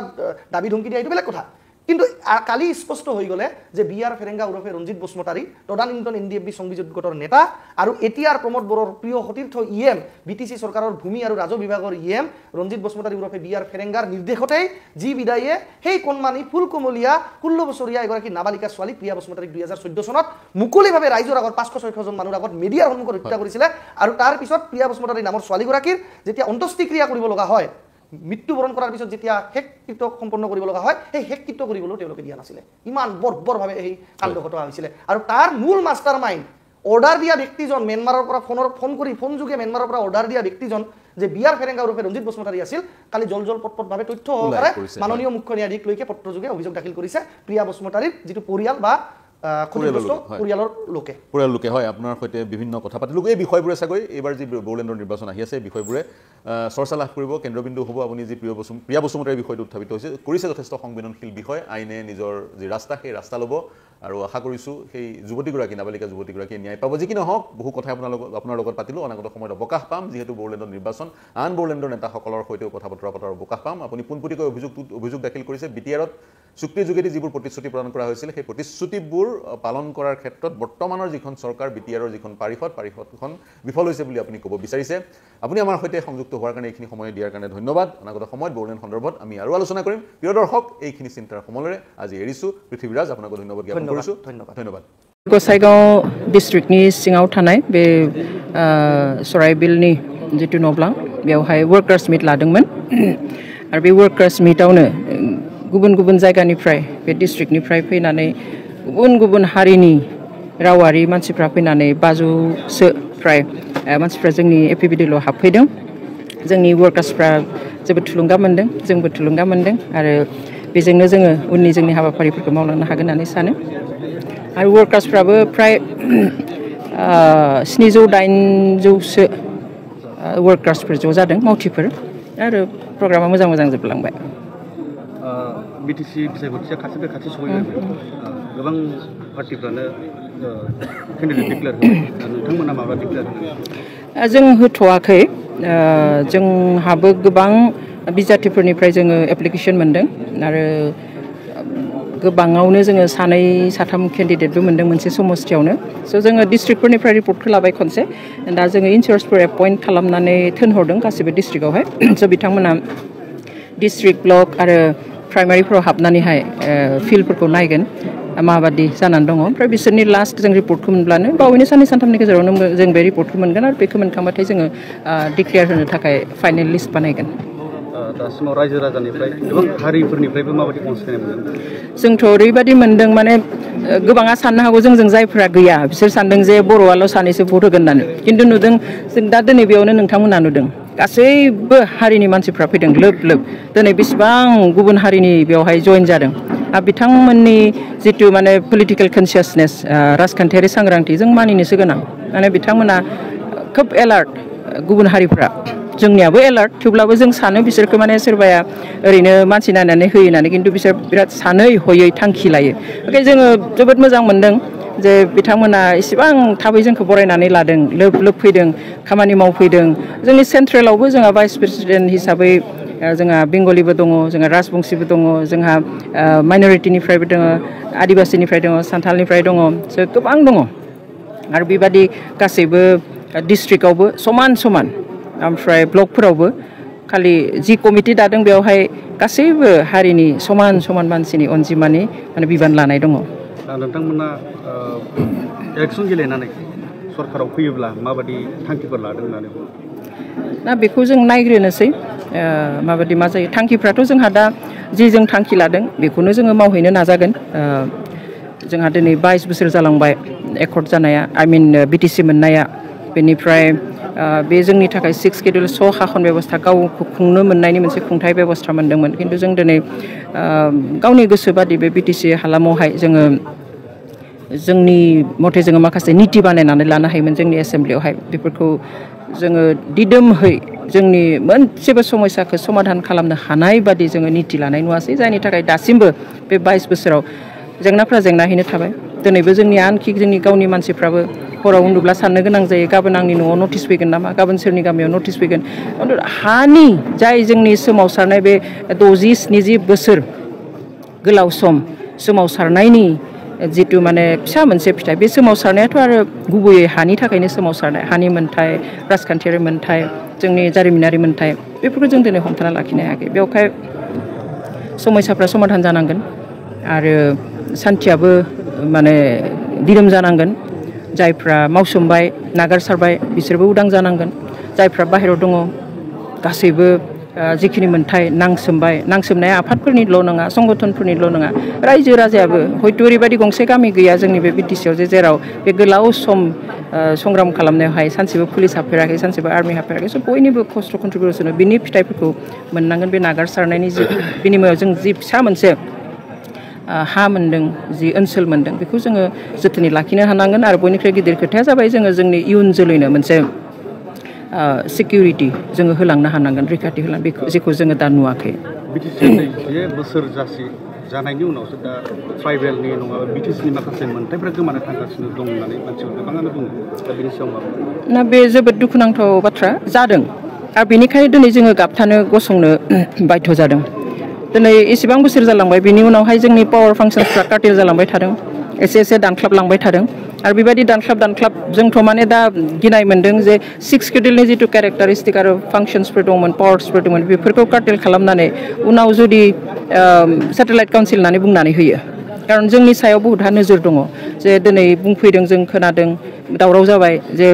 দাবী ধমকি দিয়া এইটো বেলেগ কথা কিন্তু কালি স্পষ্ট হৈ গলে যে BR ফেৰেঙ্গা উৰফে ৰঞ্জিত বসুমতাৰী তদানীন্তন NDFB সংবিজত গোটৰ নেতা আৰু এতিয়াৰ প্ৰমোদ বড়োৰ প্ৰিয় সতীৰ্থ EM BTC চৰকাৰৰ ভূমি আৰু ৰাজহ বিভাগৰ EM ৰঞ্জিত বসুমতাৰী উৰফে BR ফেৰেঙ্গাৰ নিৰ্দেশতেই জি বিদায়ে সেই কণমানি ফুলকমলীয়া 16 বছৰীয়া এগৰাকী নাবালিকা ছোৱালী প্ৰিয়া বসুমতাৰীক 2014 চনত মুকলিভাৱে ৰাইজৰ আগত 500-600 জন মানুহৰ আগত মিডিয়াৰ সন্মুখত হত্যা কৰিছিল আৰু তাৰ পিছত প্ৰিয়া বসুমতাৰী নামৰ ছোৱালীগৰাকীৰ যেতিয়া অন্ত্যেষ্টিক্ৰিয়া কৰিব লগা হয় মৃত্যুবৰণ কৰাৰ পিছত যেতিয়া হেককৃত সম্পন্ন কৰিব লগা হয় সেই হেককৃত কৰিবলৈ তেওঁলোকে দিয়া নাছিলে ইমান বৰ্বৰভাৱে এই কাণ্ড ঘটা হৈছিল আৰু তাৰ মূল মাষ্টাৰ মাইণ্ড অৰ্ডাৰ দিয়া ব্যক্তিজন মেনমাৰৰ পৰা ফোন যোগে মেনমাৰৰ পৰা অৰ্ডাৰ দিয়া ব্যক্তিজন যে BR ফেৰেঙ্গা উৰফে ৰঞ্জিত বসুমতাৰী আছিল কালি জল পটপটভাৱে তথ্য সহকাৰে মাননীয় মুখ্য ন্যায়াধীশলৈকে পত্ৰ যোগে অভিযোগ দাখিল কৰিছে প্ৰিয়া বসুমতাৰীৰ যিটো পৰিয়াল বা পৰিয়াল লোকে হয় আপোনাৰ সৈতে বিভিন্ন কথা পাতিলো এই বিষয়বোৰে চাগৈ এইবাৰ যি বড়োলেণ্ডৰ নিৰ্বাচন আহি আছে এই বিষয়বোৰে চৰ্চা লাভ কৰিব কেন্দ্ৰবিন্দু হ'ব আপুনি যি প্ৰিয়া বসুমতাৰীৰ বিষয়টো উত্থাপিত হৈছে কৰিছে যথেষ্ট সংবেদনশীল বিষয় আইনে নিজৰ যি ৰাস্তা সেই ৰাস্তা ল'ব আৰু আশা কৰিছোঁ সেই যুৱতীগৰাকী নাবালিকা যুৱতীগৰাকীয়ে ন্যায় পাব যি কি নহওক বহু কথা আপোনাৰ লগত পাতিলোঁ অনাগত সময়ত অৱকাশ পাম যিহেতু বড়োলেণ্ডৰ নিৰ্বাচন আন বড়োলেণ্ডৰ নেতাসকলৰ সৈতেও কথা বতৰা পতাৰ অৱকাশ পাম আপুনি পোনপটীয়াকৈ অভিযোগ দাখিল কৰিছে BTRত চুক্তিৰ যোগেদি যিবোৰ প্ৰতিশ্ৰুতি প্ৰদান কৰা হৈছিল সেই প্ৰতিশ্ৰুতিবোৰ পালন কৰাৰ ক্ষেত্ৰত বৰ্তমানৰ যিখন চৰকাৰ BTRৰ যিখন পাৰিষদখন বিফল হৈছে বুলি আপুনি ক'ব বিচাৰিছে আপুনি আমাৰ সৈতে সংযুক্ত হোৱাৰ কাৰণে এইখিনি সময় দিয়াৰ কাৰণে ধন্যবাদ অনাগত সময়ত বড়োলেণ্ড সন্দৰ্ভত আমি আৰু আলোচনা কৰিম প্ৰিয় দৰ্শক এইখিনি চিন্তাৰ সমলেৰে আজি এৰিছোঁ পৃথিৱীৰাজ আপোনাক ধন্যবাদ জ্ঞাপন কৰিছোঁ ধন্যবাদ गसाइगाव डिस्ट्रिक्टनि सिङाव थानाय बे सराइबिलनि जितु नब्लां बेवहाय वर्कार्स मिट लादोंमोन आरो बे वर्कार्स मिटआवनो गुबुन गुबुन जायगानिफ्राय बे डिस्ट्रिक्टनिफ्राय फैनानै गुबुन गुबुन हारिनि रावारि मानसिफ्रा फैनानै 500सो फ्राय मानसिफ्रा जोंनि APB दिलाव हाबफैदों जोंनि वर्कार्सफ्रा जोबोद थुलुंगा मोनदों जोंबो थुलुंगा मोनदों आरो बेजोंनो जोङो उननि जोंनि हाबाफारिफोरखौ मावलांनो हागोन होननानै सानो आरो वर्कार्सफ्राबो फ्राय 700-800सो वर्कार्सफोर ज' जादों मावथिफोर आरो प्रग्रामा मोजां मोजां जोबलांबाय BTC बिसायख'थिया खाथि सफैबाय गोबां पार्टिफ्रानो केन्डिडेट डिक्लेयार होबाय नोंथांमोना माबा डिक्लेयार होदों जों होथ'वाखै जोंहाबो गोबां बिजाथिफोरनिफ्राय जोङो एप्लिकेसन मोनदों आरो गोबाङावनो जोङो 2-3 केन्डिडेटबो मोनदों मोनसे समस्थियावनो स' जोङो डिस्ट्रिक्टफोरनिफ्राय रिपर्ट लाबाय खनसे दा जोङो इनचार्जफोर एपइन्ट खालामनानै थिनहरदों गासिबो डिस्ट्रिक्टआवहाय स' बिथांमोना डिस्ट्रिक्ट ब्लक आरो प्राइमारिफोराव हाबनानैहाय फिल्डफोरखौ नायगोन माबादि जानानै दङ ओमफ्राय बिसोरनि लास्ट जों रिपर्टखौ मोनब्लानो बावैनो 2-3 गेजेरावनो जों बे रिपर्टखौ मोनगोन आरो बेखौ मोनखांबाथाय जोङो डिक्लेयार होनो थाखाय फाइनेल लिस्ट बानायगोन दासिमाव रायजो राजानिफ्राय गोबां हारिफोरनिफ्रायबो माबायदि अनसायनाय मोनदों जोंथ' ओरैबायदि मोनदों माने गोबाङा साननो हागौ जों जायफोरा गैया बिसोर सानदों जे बर'आल' सानैसो भट होगोन होननानै खिन्थु नुदों जों दा दिनै बेयावनो नोंथांमोना नुदों गासैबो हारिनि मानसिफ्रा फैदों लोब लोब दिनै बेसेबां गुबुन हारिनि बेवहाय जइन जादों आरो बिथांमोननि जितु माने पलिटिकेल कनसियासनेस राजखान्थियारि सांग्रांथि जों मानिनोसो गोनां माने बिथांमोना खोब एलार्ट गुबुन हारिफ्रा जोंनियाबो एलार्ट थेवब्लाबो जों सानो बिसोरखौ माने सोरबाया ओरैनो मानसि नायनानै होयो होननानै खिन्थु बिसोर बिराद सानै हयै थांखि लायो ओंखाय जोङो जोबोद मोजां मोनदों जे बिथांमोना इसेबां थाबै जोंखौ बरायनानै लादों लोब लोब फैदों खामानि मावफैदों जोंनि सेन्ट्रेलावबो जोंहा भाइस प्रेसिडेन्ट हिसाबै जोंहा बेंगलिबो दङ जोंहा राजबंशिबो दङ जोंहा माइनरिटिनिफ्रायबो दङ आदिबासिनिफ्राय दङ सान्थालनिफ्राय दङ गोबां दङ आरो बेबादि गासैबो डिस्ट्रिक्टआवबो समान समान ओमफ्राय ब्लकफोरावबो खालि जि कमिटि दादों बेवहाय गासैबो हारिनि समान समान मानसिनि अनजिमानि माने बिबान लानाय दङ नोंथांमोना इलेक्सन गेलेनानै सरकाराव फैयोब्ला माबादि थांखिफोर लादों होननानै दा बेखौ जों नायग्रोनोसै माबादि मा जायो थांखिफ्राथ' जोंहा दा जि जों थांखि लादों बेखौनो जोङो मावहैनो नाजागोन जोंहा दिनै 22 बोसोर जालांबाय एकर्ड जानाया BTC मोननाया बेनिफ्राय बे जोंनि थाखाय 6 शेड्युल शासन बेबस्था गावखौ खुंनो मोननायनि मोनसे खुंथाय बेबस्था मोनदोंमोन खिन्थु जों दिनै गावनि गोसो बादि बे BTC हालामावहाय जोङो जोंनि मथे जोङो माखासे नीति बानायनानै लानो हायोमोन जोंनि एसेम्ब्लियावहाय बेफोरखौ जोङो दिदोमहै जोंनि मोनसेबो समस्याखौ समाधान खालामनो हानाय बादि जोङो नीति लानाय नुवासै जायनि थाखाय दासिमबो बे 22 बोसोराव जेंनाफ्रा जेंनाहैनो थाबाय दिनैबो जोंनि आनखि जोंनि गावनि मानसिफ्राबो हराव उन्दुब्ला साननो गोनां जायो गाबोन आंनि न'आव नटिस फैगोन नामा गाबोन सोरनि गामियाव नटिस फैगोन हानि जाय जोंनि सोमावसारनाय बे 60-70 बोसोर गोलाव सम सोमावसारनायनि जितु माने फिसा मोनसे फिथाइ बे सोमावसारनायाथ' आरो गुबैयै हानि थाखायनो सोमावसारनाय हानि मोन्थाय राजखान्थियारि मोन्थाय जोंनि जारिमिनारि मोन्थाय बेफोरखौ जों दिनै हमथाना लाखिनो हायाखै बेवहाय समस्याफ्रा समाधान जानांगोन आरो सान्थियाबो माने दिदोम जानांगोन जायफ्रा मावसोमबाय नागारसारबाय बिसोरबो उदां जानांगोन जायफ्रा बाहेरायाव दङ गासैबो जिखिनि मोन्थाय नांसोमनाया आफादफोरनिल' नङा संगठनफोरनिल' नङा रायजो राजायाबो हयथ' ओरैबायदि गंसे गामि गैया जोंनि बे BTCआव जेराव बे गोलाव सम संग्राम खालामनायावहाय सानसेबो पुलिस हाबफेराखै सानसेबो आर्मि हाबफेराखै स' बयनिबो खस्थ' कन्ट्रिबिउसन बिनि फिथाइफोरखौ मोननांगोन बे नागारसारनायनि जि बिनिमयाव जों जि फिसा मोनसे हा मोन्दों जि ओनसोल मोन्दों बेखौ जोङो जोथोनै लाखिनो हानांगोन आरो बयनिख्रुइ गिदिर खोथाया जाबाय जोङो जोंनि इयुन जोलैनो मोनसे सिकिउरिटि जोङो होलांनो हानांगोन रैखाथि होलांनो बेखौ जेखौ जोङो दा नुवाखै BTC बोसोर जानायनि उनावसो दा ट्राइबेलनि नङाबा BTCनि माखासे मोन्थायफ्रा गोमानो थांगासिनो दं होननानै मानसिफोर गोबाङानो बुङो दा बेनि सायाव मा ना बे जोबोद दुखुनांथाव बाथ्रा जादों आरो बेनिखायनो दिनै जोङो गाबथानो गसंनो बाध्य जादों दिनै एसेबां बोसोर जालांबाय बिनि उनावहाय जोंनि पावार फांसनफ्रा काटेल जालांबाय थादों एसे दानख्लाबलांबाय थादों आरो बेबायदि दानख्लाब जोंथ' माने दा गिनाय मोन्दों जे 6 शेड्युलनि जितु केरेक्टारिस्टिक आरो फांसन्सफोर दंमोन पावार्सफोर दंमोन बेफोरखौ काटेल खालामनानै उनाव जुदि सेटेलाइट काउन्सिल होननानै बुंनानै होयो खारन जोंनि सायाव बहुतहा नोजोर दङ जे दिनै बुंफैदों जों खोनादों दावराव जाबाय जे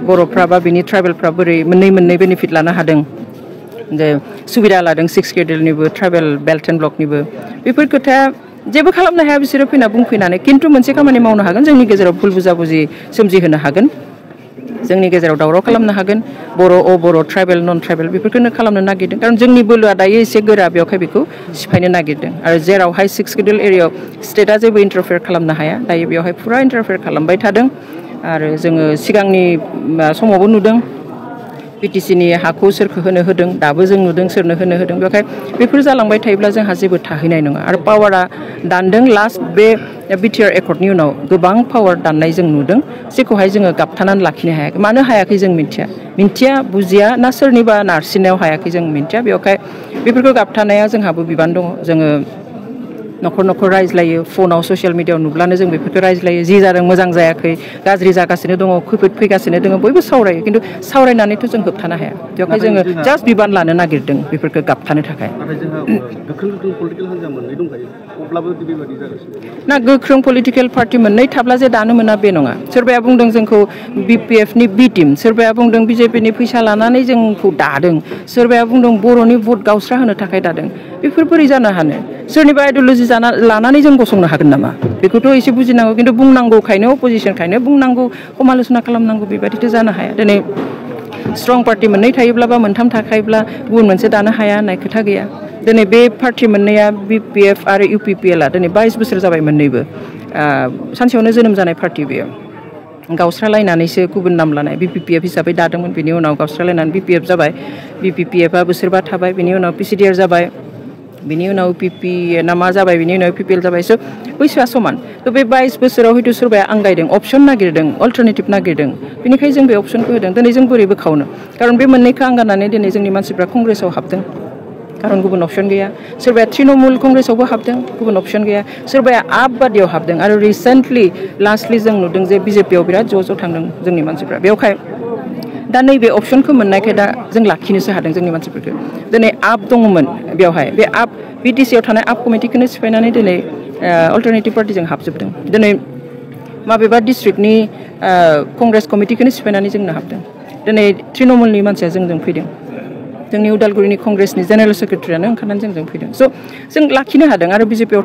बर'फ्रा बा बिनि ट्राइबेलफ्रा बोरै मोननै बेनिफिट लानो हादों जे सुबिदा लादों 6 केडेलनिबो ट्राइबेल बेल्ट एन्ड ब्लकनिबो बेफोर खोथाया जेबो खालामनो हाया बिसोरो फैना बुंफैनानै खिन्थु मोनसे खामानि मावनो हागोन जोंनि गेजेराव भुल बुजाबुजि सोमजिहोनो हागोन जोंनि गेजेराव दावराव खालामनो हागोन बर' ट्राइबेल नन ट्राइबेल बेफोरखौनो खालामनो नागिरदों खारन जोंनि बोलोआ दायो एसे गोरा बेवहाय बेखौ सिफायनो नागिरदों आरो जेरावहाय 6 केडेल एरियायाव स्टेटआ जेबो इन्टारफेयार खालामनो हाया दायो बेवहाय फुरा इन्टारफेयार खालामबाय थादों आरो जोङो सिगांनि समावबो नुदों पिटिसिनि हाखौ सोरखौ होनो होदों दाबो जों नुदों सोरनो होनो होदों बेवहाय बेफोर जालांबाय थायोब्ला जोंहा जेबो थाहैनाय नङा आरो पावारा दानदों लास्ट बे बिटिआर एकर्डनि उनाव गोबां पावार दाननाय जों नुदों जेखौहाय जोङो गाबथानानै लाखिनो हायाखै मानो हायाखै जों मिन्थिया बुजिया ना सोरनिबा नारसिननायाव हायाखै जों मिन्थिया बेवहाय बेफोरखौ गाबथानाया जोंहाबो बिबान दङ जोङो न'खर रायज्लायो फनाव ससियेल मिडियायाव नुब्लानो जों बेफोरखौ रायज्लायो जि जादों मोजां जायाखै गाज्रि जागासिनो दङ खैफोद फैगासिनो दङ बयबो सावरायो खिन्थु सावरायनानैथ' जों होबथानो हाया बेवहाय जोङो जास्ट बिबान लानो नागिरदों बेफोरखौ गाबथानो थाखाय ना गोख्रों पलिटिकेल पार्टि मोननै थाब्ला जे दानो मोना बे नङा सोरबाया बुंदों जोंखौ BPF नि बि टिम सोरबाया बुंदों BJP नि फैसा लानानै जोंखौ दादों सोरबाया बुंदों बर'नि भट गावस्रा होनो थाखाय दादों बेफोर बोरै जानो हानो सोरनिबा आइडियोल'जि लानानै जों गसंनो हागोन नामा बेखौथ' एसे बुजिनांगौ खिन्थु बुंनांगौखायनो अपोजिशनखायनो बुंनांगौ समालोचना खालामनांगौ बेबायदिथ' जानो हाया दिनै स्ट्रं पार्टि मोननै थायोब्ला बा मोनथाम थाखायोब्ला गुबुन मोनसे दानो हाया होननाय खोथा गैया दिनै बे पार्टि मोननैया BPF आरो UPPL आ दिनै 22 बोसोर जाबाय मोननैबो सानसेयावनो जोनोम जानाय पार्टि बेयो गावस्रालायनानैसो गुबुन नाम लानाय BPF हिसाबै दादोंमोन बिनि उनाव गावस्रालायनानै BPF जाबाय BPPF आ बोसोरबा थाबाय बिनि उनाव PCDR जाबाय बिनि उनाव UPP ना मा जाबाय बिनि उनाव UPPL जाबाय स' बैसोआ समान थ' बे 22 बोसोराव हयथ' सोरबाया आंगायदों अपसन नागिरदों अल्टारनेटिभ नागिरदों बेनिखायनो जों बे अपसनखौ होदों दिनै जों बोरै बोखावनो खारन बे मोननैखौ आंगारनानै दिनै जोंनि मानसिफ्रा कंग्रेसाव हाबदों खारन गुबुन अपसन गैया सोरबाया तृणमूल कंग्रेसावबो हाबदों गुबुन अपसन गैया सोरबाया आप बादियाव हाबदों आरो रिसेन्टलि लास्टलि जों नुदों जे BJP आव बिराद ज' थांदों जोंनि मानसिफ्रा बेवहाय दा नैबे अपसनखौ मोननायखाय दा जों लाखिनोसो हादों जोंनि मानसिफोरखौ दिनै आप दङमोन बेवहाय बे आप BTC आव थानाय आप कमिटिखौनो सिफायनानै दिनै अल्टारनेटिभ पार्टिजों हाबजोबदों दिनै माबेबा डिस्ट्रिक्टनि कंग्रेस कमिटिखौनो सिफायनानै जोंनो हाबदों दिनै तृणमूलनि मानसिया जोंजों फैदों जोंनि उदालगुरिनि कंग्रेसनि जेनेरेल सेक्रेटारियानो ओंखारनानै जोंजों फैदों स' जों लाखिनो हादों आरो BJP आव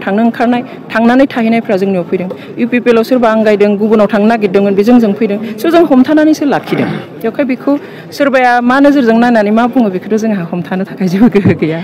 थांनानै थाहैनायफ्रा जोंनियाव फैदों UPPL आव सोरबा आंगायदों गुबुनाव थांनो नागिरदोंमोन बे जोंजों फैदों स' जों हमथानानैसो लाखिदों बेवहाय बेखौ सोरबाया मा नोजोरजों नायनानै मा बुङो बेखौथ' जोंहा हमथानो थाखाय जेबो गोहो गैया